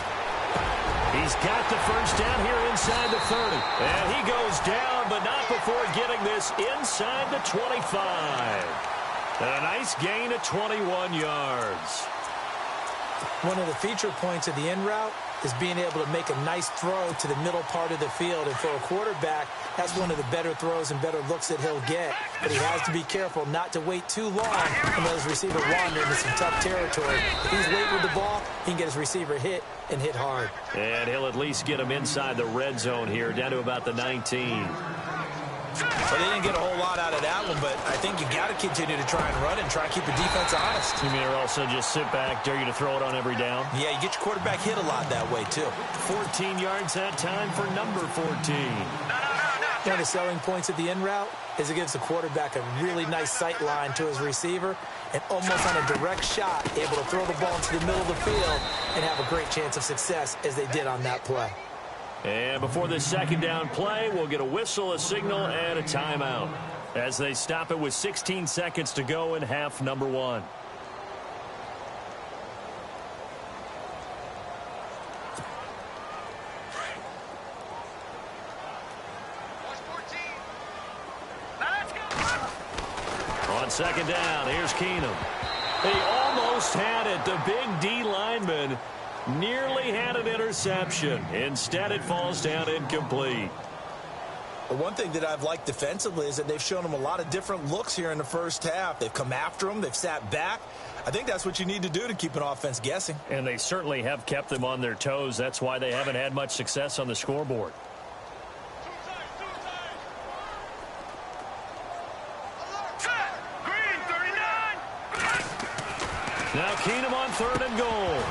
[SPEAKER 2] He's got the first down here inside the 30. And he goes down, but not before getting this inside the 25. And a nice gain of 21 yards.
[SPEAKER 3] One of the feature points of the in route is being able to make a nice throw to the middle part of the field. And for a quarterback, that's one of the better throws and better looks that he'll get. But he has to be careful not to wait too long and let his receiver wander into some tough territory. If he's late with the ball, he can get his receiver hit and hit hard.
[SPEAKER 2] And he'll at least get him inside the red zone here, down to about the 19.
[SPEAKER 3] Well, they didn't get a whole lot out of that one, but I think you got to continue to try and run and try and keep the defense honest.
[SPEAKER 2] You mean also just sit back, dare you to throw it on every down?
[SPEAKER 3] Yeah, you get your quarterback hit a lot that way, too.
[SPEAKER 2] 14 yards that time for number 14.
[SPEAKER 3] One of the selling points of the in route is it gives the quarterback a really nice sight line to his receiver and almost on a direct shot able to throw the ball into the middle of the field and have a great chance of success as they did on that play.
[SPEAKER 2] And before this second down play, we'll get a whistle, a signal, and a timeout as they stop it with 16 seconds to go in half number 1. On second down, here's Keenum. He almost had it. The big D lineman nearly had an interception. Instead, it falls down incomplete.
[SPEAKER 3] The one thing that I've liked defensively is that they've shown him a lot of different looks here in the first half. They've come after him. They've sat back. I think that's what you need to do to keep an offense guessing.
[SPEAKER 2] And they certainly have kept them on their toes. That's why they haven't had much success on the scoreboard. Now Keenum on 3rd and goal.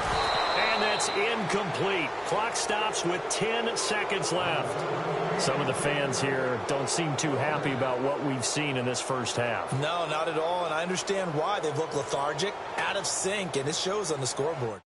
[SPEAKER 2] And that's incomplete. Clock stops with 10 seconds left. Some of the fans here don't seem too happy about what we've seen in this first half.
[SPEAKER 3] No, not at all, and I understand why. They've looked lethargic, out of sync, and it shows on the scoreboard.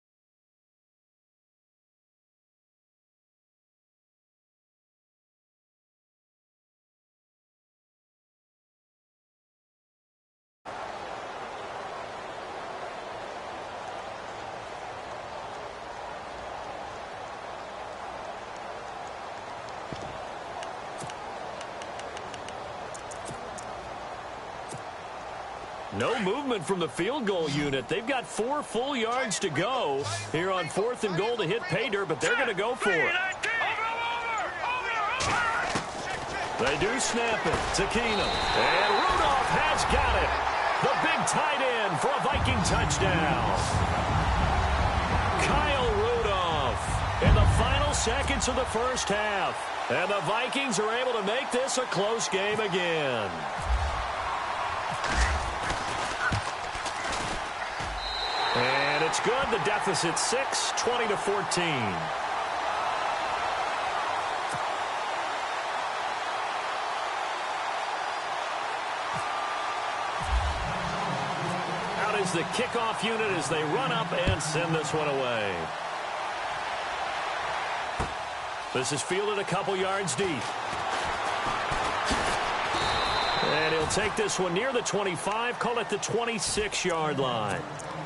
[SPEAKER 2] No movement from the field goal unit. They've got 4 full yards to go here on 4th and goal to hit pay dirt, but they're going to go for it. They do snap it to Keenum. And Rudolph has got it. The big tight end for a Viking touchdown. Kyle Rudolph in the final seconds of the first half. And the Vikings are able to make this a close game again. And it's good. The deficit 6, 20-14. Out is the kickoff unit as they run up and send this one away. This is fielded a couple yards deep. And he'll take this one near the 25, call it the 26-yard line.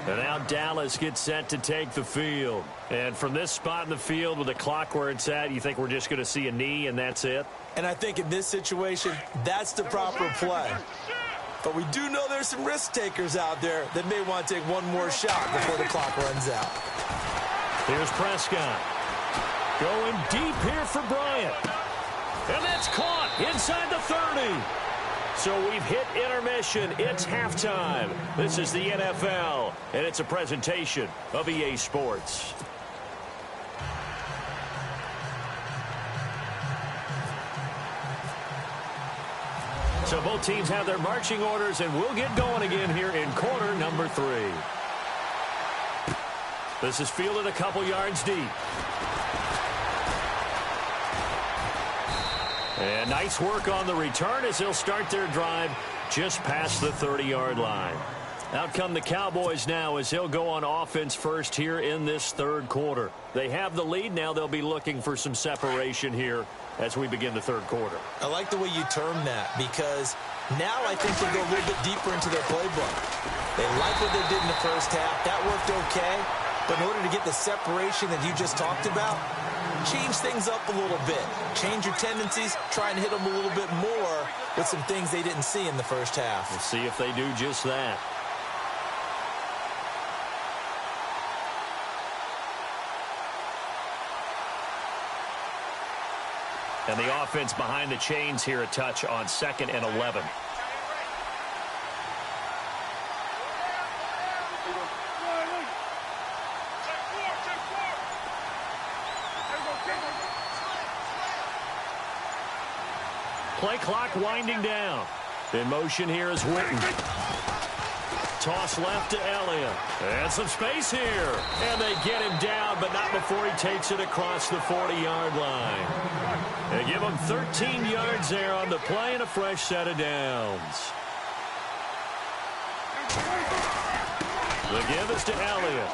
[SPEAKER 2] And now Dallas gets set to take the field. And from this spot in the field with the clock where it's at, you think we're just going to see a knee and that's it?
[SPEAKER 3] And I think in this situation, that's the proper play. But we do know there's some risk takers out there that may want to take one more shot before the clock runs out.
[SPEAKER 2] Here's Prescott. Going deep here for Bryant. And that's caught inside the 30. So we've hit intermission. It's halftime. This is the NFL, and it's a presentation of EA Sports. So both teams have their marching orders, and we'll get going again here in quarter number 3. This is fielded a couple yards deep. And nice work on the return as they'll start their drive just past the 30-yard line. Out come the Cowboys now as they'll go on offense first here in this third quarter. They have the lead. Now they'll be looking for some separation here as we begin the third quarter.
[SPEAKER 3] I like the way you term that because now I think they go a little bit deeper into their playbook. They like what they did in the first half. That worked okay. But in order to get the separation that you just talked about, change things up a little bit. Change your tendencies. Try and hit them a little bit more with some things they didn't see in the first half.
[SPEAKER 2] We'll see if they do just that. And the offense behind the chains here a touch on 2nd and 11. Play clock winding down. In motion here is Witten. Toss left to Elliott. And some space here. And they get him down, but not before he takes it across the 40-yard line. They give him 13 yards there on the play and a fresh set of downs. The give is to Elliott.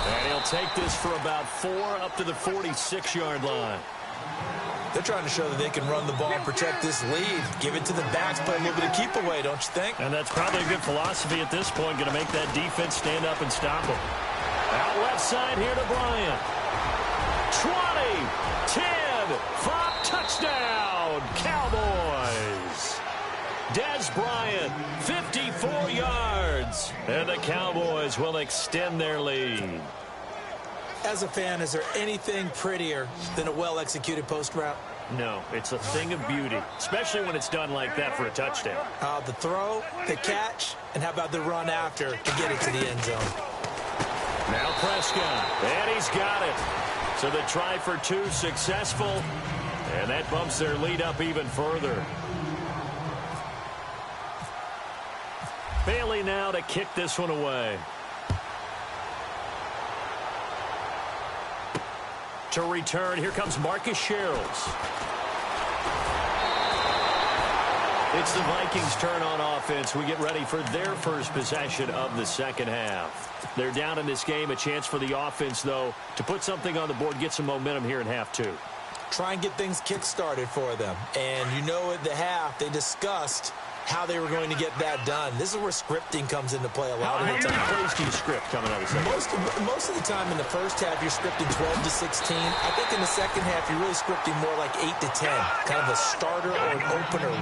[SPEAKER 2] And he'll take this for about 4 up to the 46-yard line.
[SPEAKER 3] They're trying to show that they can run the ball and protect this lead. Give it to the backs, play a little bit of keep away, don't you think?
[SPEAKER 2] And that's probably a good philosophy at this point, going to make that defense stand up and stop them. Out left side here to Bryant. 20, 10, 5, touchdown, Cowboys. Des Bryant, 54 yards. And the Cowboys will extend their lead.
[SPEAKER 3] As a fan, is there anything prettier than a well-executed post route?
[SPEAKER 2] No, it's a thing of beauty, especially when it's done like that for a touchdown.
[SPEAKER 3] The throw, the catch, and how about the run after to get it to the end zone?
[SPEAKER 2] Now Prescott, and he's got it. So the try for 2 successful, and that bumps their lead up even further. Bailey now to kick this one away. To return, here comes Marcus Sherrills. It's the Vikings' turn on offense. We get ready for their first possession of the second half. They're down in this game. A chance for the offense, though, to put something on the board, get some momentum here in half 2.
[SPEAKER 3] Try and get things kick-started for them. And you know at the half, they discussed how they were going to get that done. This is where scripting comes into play a lot of the time.
[SPEAKER 2] How many plays do you script coming out of the second?
[SPEAKER 3] Most of the time in the first half, you're scripting 12 to 16. I think in the second half, you're really scripting more like 8 to 10. Kind of a starter or an opener,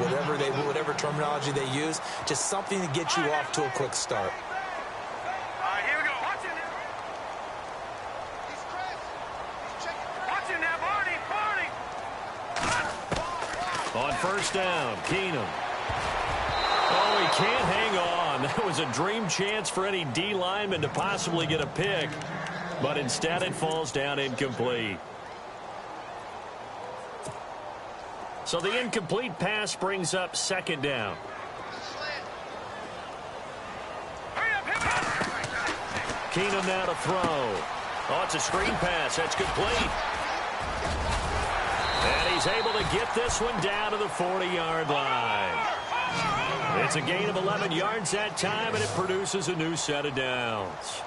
[SPEAKER 3] whatever terminology they use. Just something to get you off to a quick start.
[SPEAKER 4] All right, here we go. Watch it now. He's Chris. He's checking Chris. Watch it now, Barney.
[SPEAKER 2] On first down, Keenum. Oh, he can't hang on. That was a dream chance for any D lineman to possibly get a pick, but instead it falls down incomplete. So the incomplete pass brings up second down. Keenum now to throw. Oh, it's a screen pass. That's complete. And he's able to get this one down to the 40-yard line. It's a gain of 11 yards that time, and it produces a new set of downs.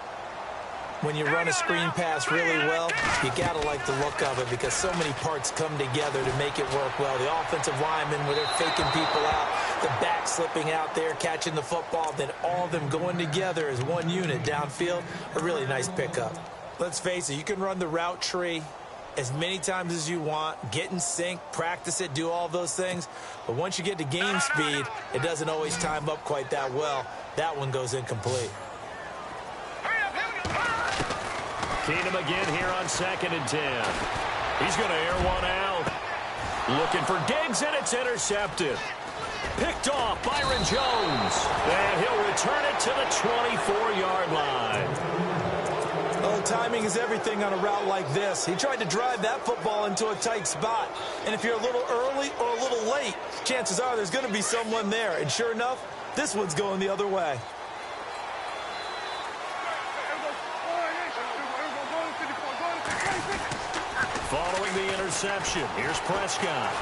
[SPEAKER 3] When you run a screen pass really well, you got to like the look of it because so many parts come together to make it work well. The offensive linemen, where they're faking people out, the back slipping out there, catching the football, then all of them going together as one unit downfield, a really nice pickup. Let's face it, you can run the route tree as many times as you want, get in sync, practice it, do all those things. But once you get to game speed, it doesn't always time up quite that well. That one goes incomplete.
[SPEAKER 2] Keenum again here on 2nd and 10. He's going to air one out. Looking for Diggs, and it's intercepted. Picked off Byron Jones. And he'll return it to the 24-yard line.
[SPEAKER 3] Well, timing is everything on a route like this. He tried to drive that football into a tight spot. And if you're a little early or a little late, chances are there's going to be someone there. And sure enough, this one's going the other way.
[SPEAKER 2] Following the interception, here's Prescott.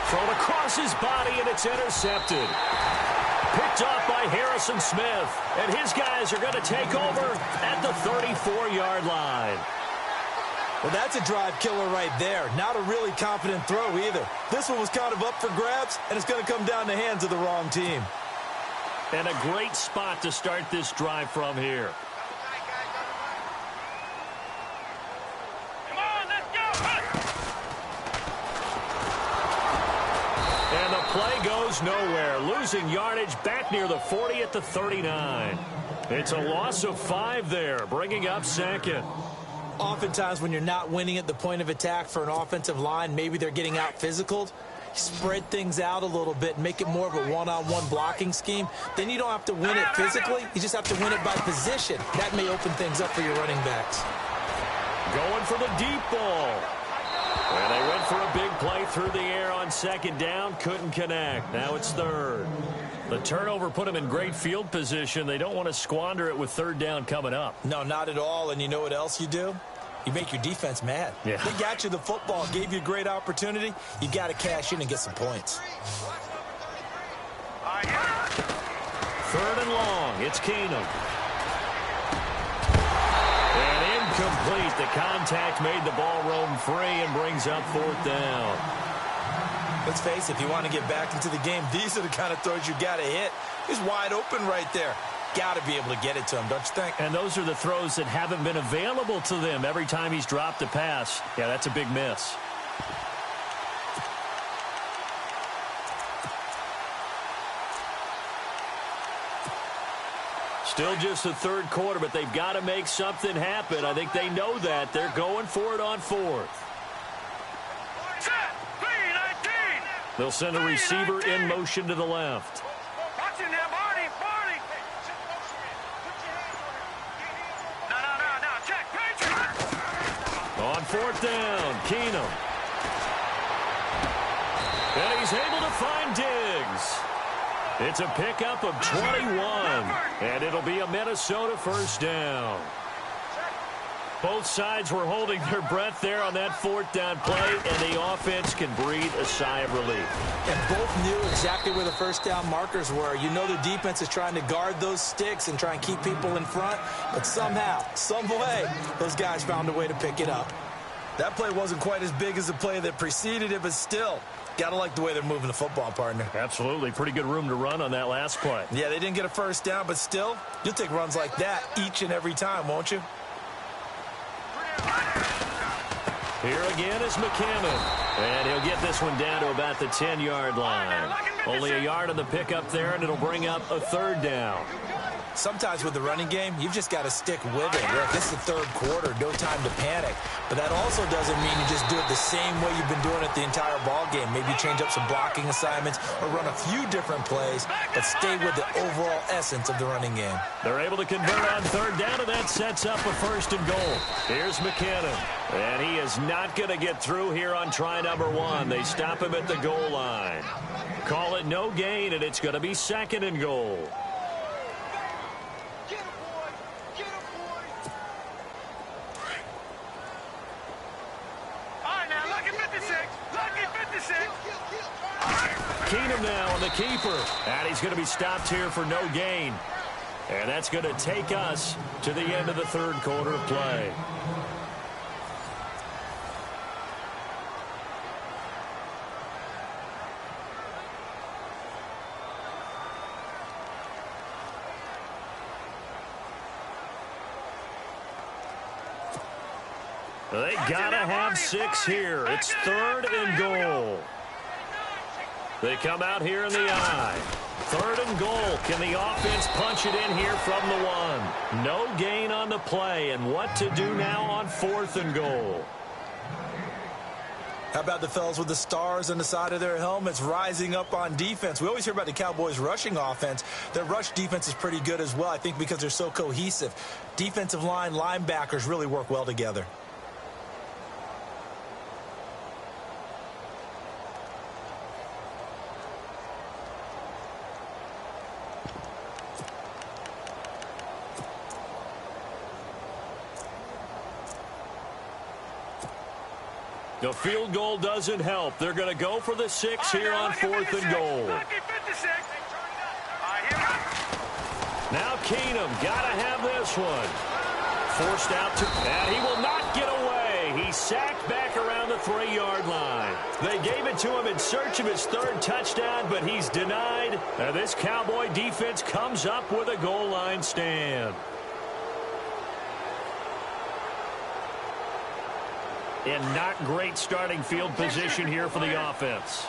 [SPEAKER 2] Thrown across his body, and it's intercepted. Picked off by Harrison Smith. And his guys are going to take over at the 34-yard line.
[SPEAKER 3] Well, that's a drive killer right there. Not a really confident throw either. This one was kind of up for grabs, and it's going to come down the hands of the wrong team.
[SPEAKER 2] And a great spot to start this drive from here.
[SPEAKER 4] Come on, let's go.
[SPEAKER 2] And the play goes nowhere. Losing yardage back near the 40 at the 39. It's a loss of 5 there, bringing up second.
[SPEAKER 3] Oftentimes when you're not winning at the point of attack for an offensive line, maybe they're getting out physical. Spread things out a little bit, make it more of a one-on-one blocking scheme. Then you don't have to win it physically. You just have to win it by position. That may open things up for your running backs.
[SPEAKER 2] Going for the deep ball. And they went for a big play through the air on second down. Couldn't connect. Now it's third. The turnover put them in great field position. They don't want to squander it with third down coming up.
[SPEAKER 3] No, not at all. And you know what else you do? You make your defense mad.
[SPEAKER 2] Yeah.
[SPEAKER 3] They got you the football, gave you a great opportunity. You got to cash in and get some points.
[SPEAKER 2] Third and long. It's Keenum. And incomplete. The contact made the ball roam free and brings up fourth down.
[SPEAKER 3] Let's face it, if you want to get back into the game, these are the kind of throws you got to hit. He's wide open right there. Got to be able to get it to him, don't you think?
[SPEAKER 2] And those are the throws that haven't been available to them every time he's dropped a pass. Yeah, that's a big miss. Still just the third quarter, but they've got to make something happen. I think they know that. They're going for it on fourth. They'll send a receiver in motion to the left. On fourth down, Keenum. And he's able to find Diggs. It's a pickup of 21, and it'll be a Minnesota first down. Both sides were holding their breath there on that fourth down play, and the offense can breathe a sigh of relief.
[SPEAKER 3] And both knew exactly where the first down markers were. You know the defense is trying to guard those sticks and try and keep people in front, but somehow, some way, those guys found a way to pick it up. That play wasn't quite as big as the play that preceded it, but still, got to like the way they're moving the football, partner.
[SPEAKER 2] Absolutely. Pretty good room to run on that last play.
[SPEAKER 3] Yeah, they didn't get a first down, but still, you'll take runs like that each and every time, won't you?
[SPEAKER 2] Here again is McCammon. And he'll get this one down to about the 10-yard line. Only a yard on the pickup there, and it'll bring up a third down.
[SPEAKER 3] Sometimes with the running game, you've just got to stick with it. Look, this is the third quarter, no time to panic. But that also doesn't mean you just do it the same way you've been doing it the entire ball game. Maybe change up some blocking assignments or run a few different plays, but stay with the overall essence of the running game.
[SPEAKER 2] They're able to convert on third down, and that sets up a first and goal. Here's McCannon, and he is not going to get through here on try number one. They stop him at the goal line. Call it no gain, and it's going to be second and goal. Keenum now on the keeper. And he's going to be stopped here for no gain. And that's going to take us to the end of the third quarter of play. They got to have 6 here. It's third and goal. They come out here in the I. Third and goal. Can the offense punch it in here from the 1? No gain on the play. And what to do now on fourth and goal?
[SPEAKER 3] How about the fellas with the stars on the side of their helmets rising up on defense? We always hear about the Cowboys' rushing offense. Their rush defense is pretty good as well, I think, because they're so cohesive. Defensive line, linebackers really work well together.
[SPEAKER 2] The field goal doesn't help. They're going to go for the 6 here on fourth and goal. Now Keenum got to have this one. Forced out to, and he will not get away. He sacked back around the 3-yard line. They gave it to him in search of his third touchdown, but he's denied. And this Cowboy defense comes up with a goal line stand. And not great starting field position here for the offense.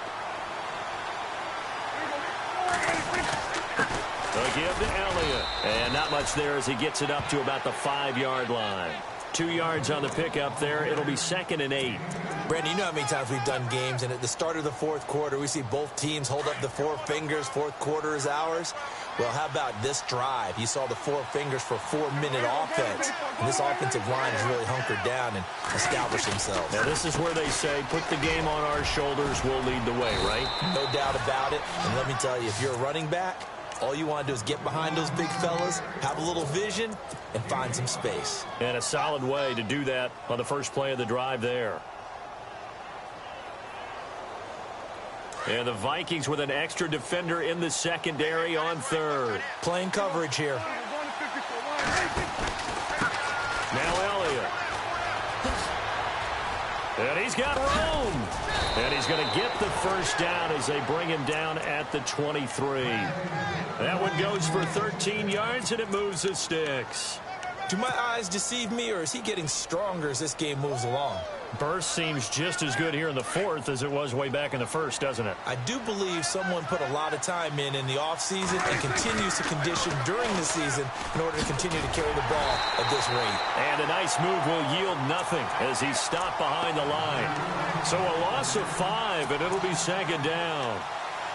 [SPEAKER 2] A give to Elliott. And not much there as he gets it up to about the 5-yard line. 2 yards on the pickup there. It'll be 2nd and 8.
[SPEAKER 3] Brandon, you know how many times we've done games, and at the start of the fourth quarter, we see both teams hold up the 4 fingers. Fourth quarter is ours. Well, how about this drive? You saw the 4 fingers for 4-minute offense. And this offensive line has really hunkered down and established themselves.
[SPEAKER 2] Now, this is where they say, put the game on our shoulders, we'll lead the way, right?
[SPEAKER 3] No doubt about it. And let me tell you, if you're a running back, all you want to do is get behind those big fellas, have a little vision, and find some space.
[SPEAKER 2] And a solid way to do that on the first play of the drive there. And the Vikings with an extra defender in the secondary on third.
[SPEAKER 3] Playing coverage here.
[SPEAKER 2] Now Elliott. And he's got room. And he's going to get the first down as they bring him down at the 23. That one goes for 13 yards, and it moves the sticks.
[SPEAKER 3] Do my eyes deceive me, or is he getting stronger as this game moves along?
[SPEAKER 2] Burst seems just as good here in the fourth as it was way back in the first, doesn't it?
[SPEAKER 3] I do believe someone put a lot of time in the offseason and continues to condition during the season in order to continue to carry the ball at this rate.
[SPEAKER 2] And a nice move will yield nothing as he's stopped behind the line. So a loss of 5, and it'll be second down.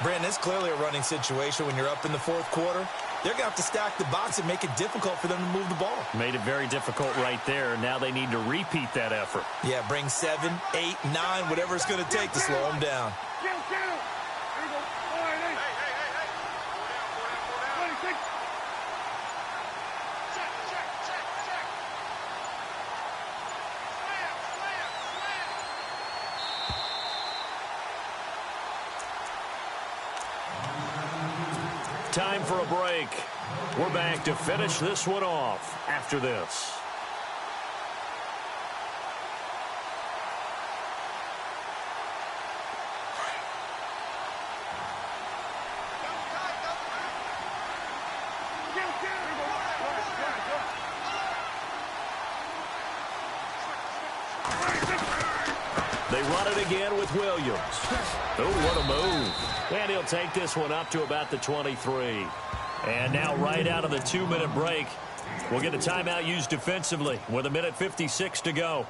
[SPEAKER 3] Brandon, it's clearly a running situation when you're up in the fourth quarter. They're going to have to stack the box and make it difficult for them to move the ball.
[SPEAKER 2] Made it very difficult right there. Now they need to repeat that effort.
[SPEAKER 3] Yeah, bring 7, 8, 9, whatever it's going to take to slow them down.
[SPEAKER 2] Time for a break. We're back to finish this one off after this. They run it again with Williams. Oh, what a move. And he'll take this one up to about the 23. And now right out of the 2-minute break, we'll get a timeout used defensively with 1:56 to go.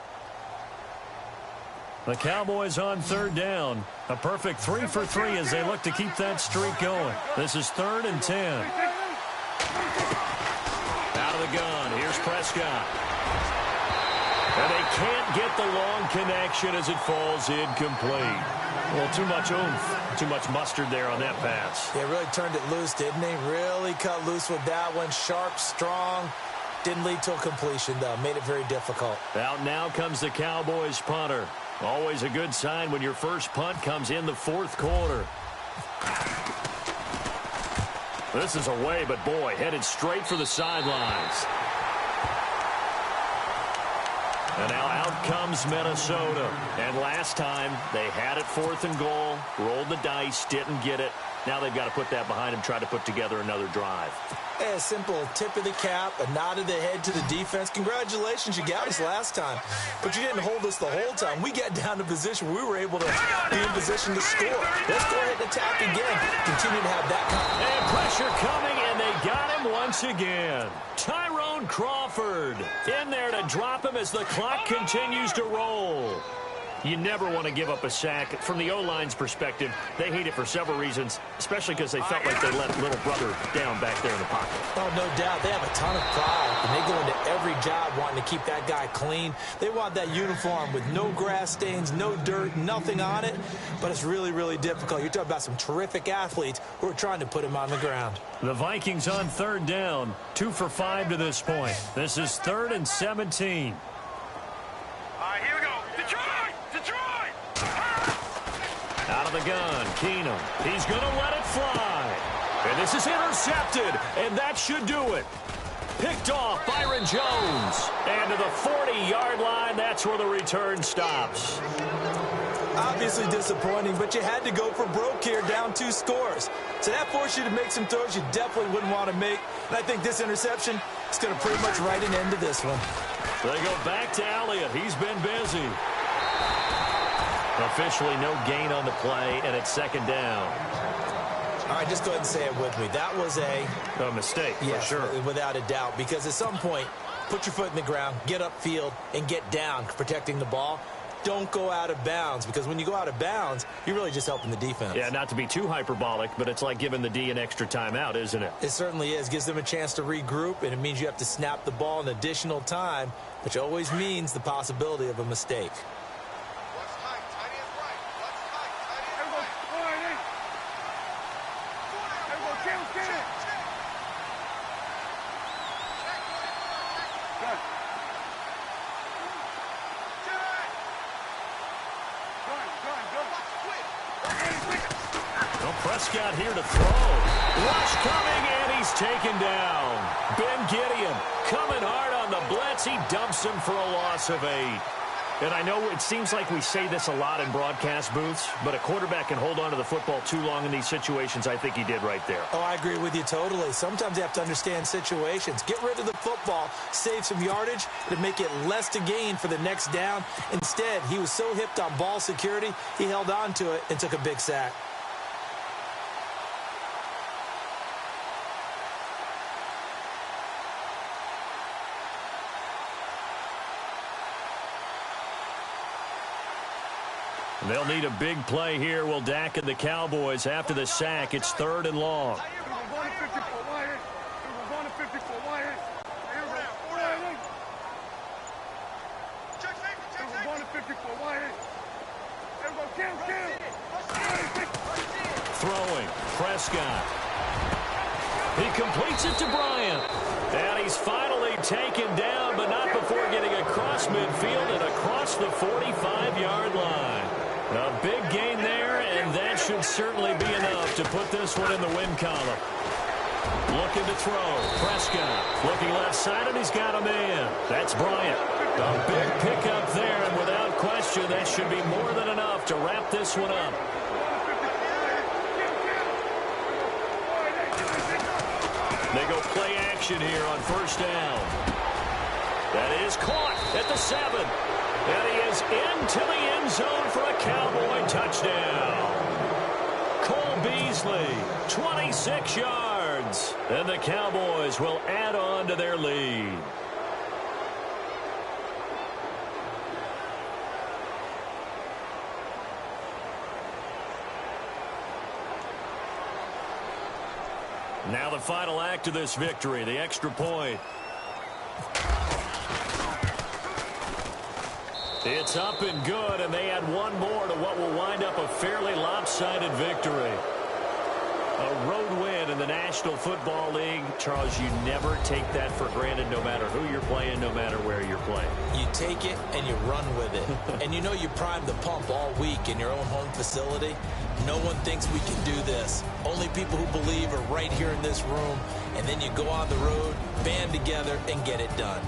[SPEAKER 2] The Cowboys on third down. A perfect 3 for 3 as they look to keep that streak going. This is 3rd and 10. Out of the gun. Here's Prescott. And they can't get the long connection as it falls incomplete. Well, too much oomph, too much mustard there on that pass.
[SPEAKER 3] They really turned it loose, didn't they? Really cut loose with that one. Sharp, strong. Didn't lead to a completion, though. Made it very difficult.
[SPEAKER 2] Out now comes the Cowboys punter. Always a good sign when your first punt comes in the fourth quarter. This is away, but boy, headed straight for the sidelines. And now out comes Minnesota. And last time, they had it 4th and goal, rolled the dice, didn't get it. Now they've got to put that behind them, try to put together another drive.
[SPEAKER 3] A simple tip of the cap, a nod of the head to the defense. Congratulations, you got us last time. But you didn't hold us the whole time. We got down to position where we were able to be in position to score. Let's go ahead and attack again. Continue to have that kind of...
[SPEAKER 2] And pressure coming, and they got him once again. Tyrone Crawford in there to drop him as the clock continues to roll. You never want to give up a sack. From the O-line's perspective, they hate it for several reasons, especially because they felt like they let little brother down back there in the pocket.
[SPEAKER 3] Oh, no doubt. They have a ton of pride, and they go into every job wanting to keep that guy clean. They want that uniform with no grass stains, no dirt, nothing on it, but it's really, really difficult. You're talking about some terrific athletes who are trying to put him on the ground.
[SPEAKER 2] The Vikings on third down, 2 for 5 to this point. This is 3rd and 17.
[SPEAKER 4] All right, here we go. Detroit!
[SPEAKER 2] Out of the gun, Keenum. He's going to let it fly. And this is intercepted, and that should do it. Picked off Byron Jones. And to the 40-yard line, that's where the return stops.
[SPEAKER 3] Obviously disappointing, but you had to go for broke here, down 2 scores. So that forced you to make some throws you definitely wouldn't want to make. And I think this interception is going to pretty much write an end to this one.
[SPEAKER 2] They go back to Elliott. He's been busy. Officially no gain on the play, and it's second down.
[SPEAKER 3] All right, just go ahead and say it with me. That was a
[SPEAKER 2] mistake,
[SPEAKER 3] yes,
[SPEAKER 2] for sure.
[SPEAKER 3] Without a doubt, because at some point, put your foot in the ground, get upfield, and get down, protecting the ball. don't go out of bounds, because when you go out of bounds, you're really just helping the defense.
[SPEAKER 2] Yeah, not to be too hyperbolic, but it's like giving the D an extra timeout, isn't it?
[SPEAKER 3] It certainly is. Gives them a chance to regroup, and it means you have to snap the ball in additional time, which always means the possibility of a mistake.
[SPEAKER 4] What's tight? Tight is right. What's tight? Tight is right. Everyone, check.
[SPEAKER 2] Well, Prescott here to throw. Rush coming, and he's taken down. Ben Gideon coming hard on the blitz. He dumps him for a loss of 8. And I know it seems like we say this a lot in broadcast booths, but a quarterback can hold on to the football too long in these situations. I think he did right there.
[SPEAKER 3] Oh, I agree with you totally. Sometimes you have to understand situations. Get rid of the football, save some yardage to make it less to gain for the next down. Instead, he was so hipped on ball security, he held on to it and took a big sack.
[SPEAKER 2] They'll need a big play here. Will Dak and the Cowboys after the sack. It's 3rd and long. Throwing. Prescott. He completes it to Bryant. And he's finally taken down, but not before getting across midfield and across the 45-yard line. A big gain there, and that should certainly be enough to put this one in the win column. Looking to throw. Prescott looking left side, and he's got a man. That's Bryant. A big pickup there, and without question, that should be more than enough to wrap this one up. They go play action here on 1st down. That is caught at the 7. And he is into the end zone for a Cowboy touchdown. Cole Beasley, 26 yards. And the Cowboys will add on to their lead. Now the final act of this victory, the extra point. It's up and good, and they add one more to what will wind up a fairly lopsided victory. A road win in the National Football League. Charles, you never take that for granted, no matter who you're playing, no matter where you're playing.
[SPEAKER 3] You take it and you run with it. And you know you primed the pump all week in your own home facility. No one thinks we can do this. Only people who believe are right here in this room. And then you go on the road, band together, and get it done.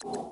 [SPEAKER 5] you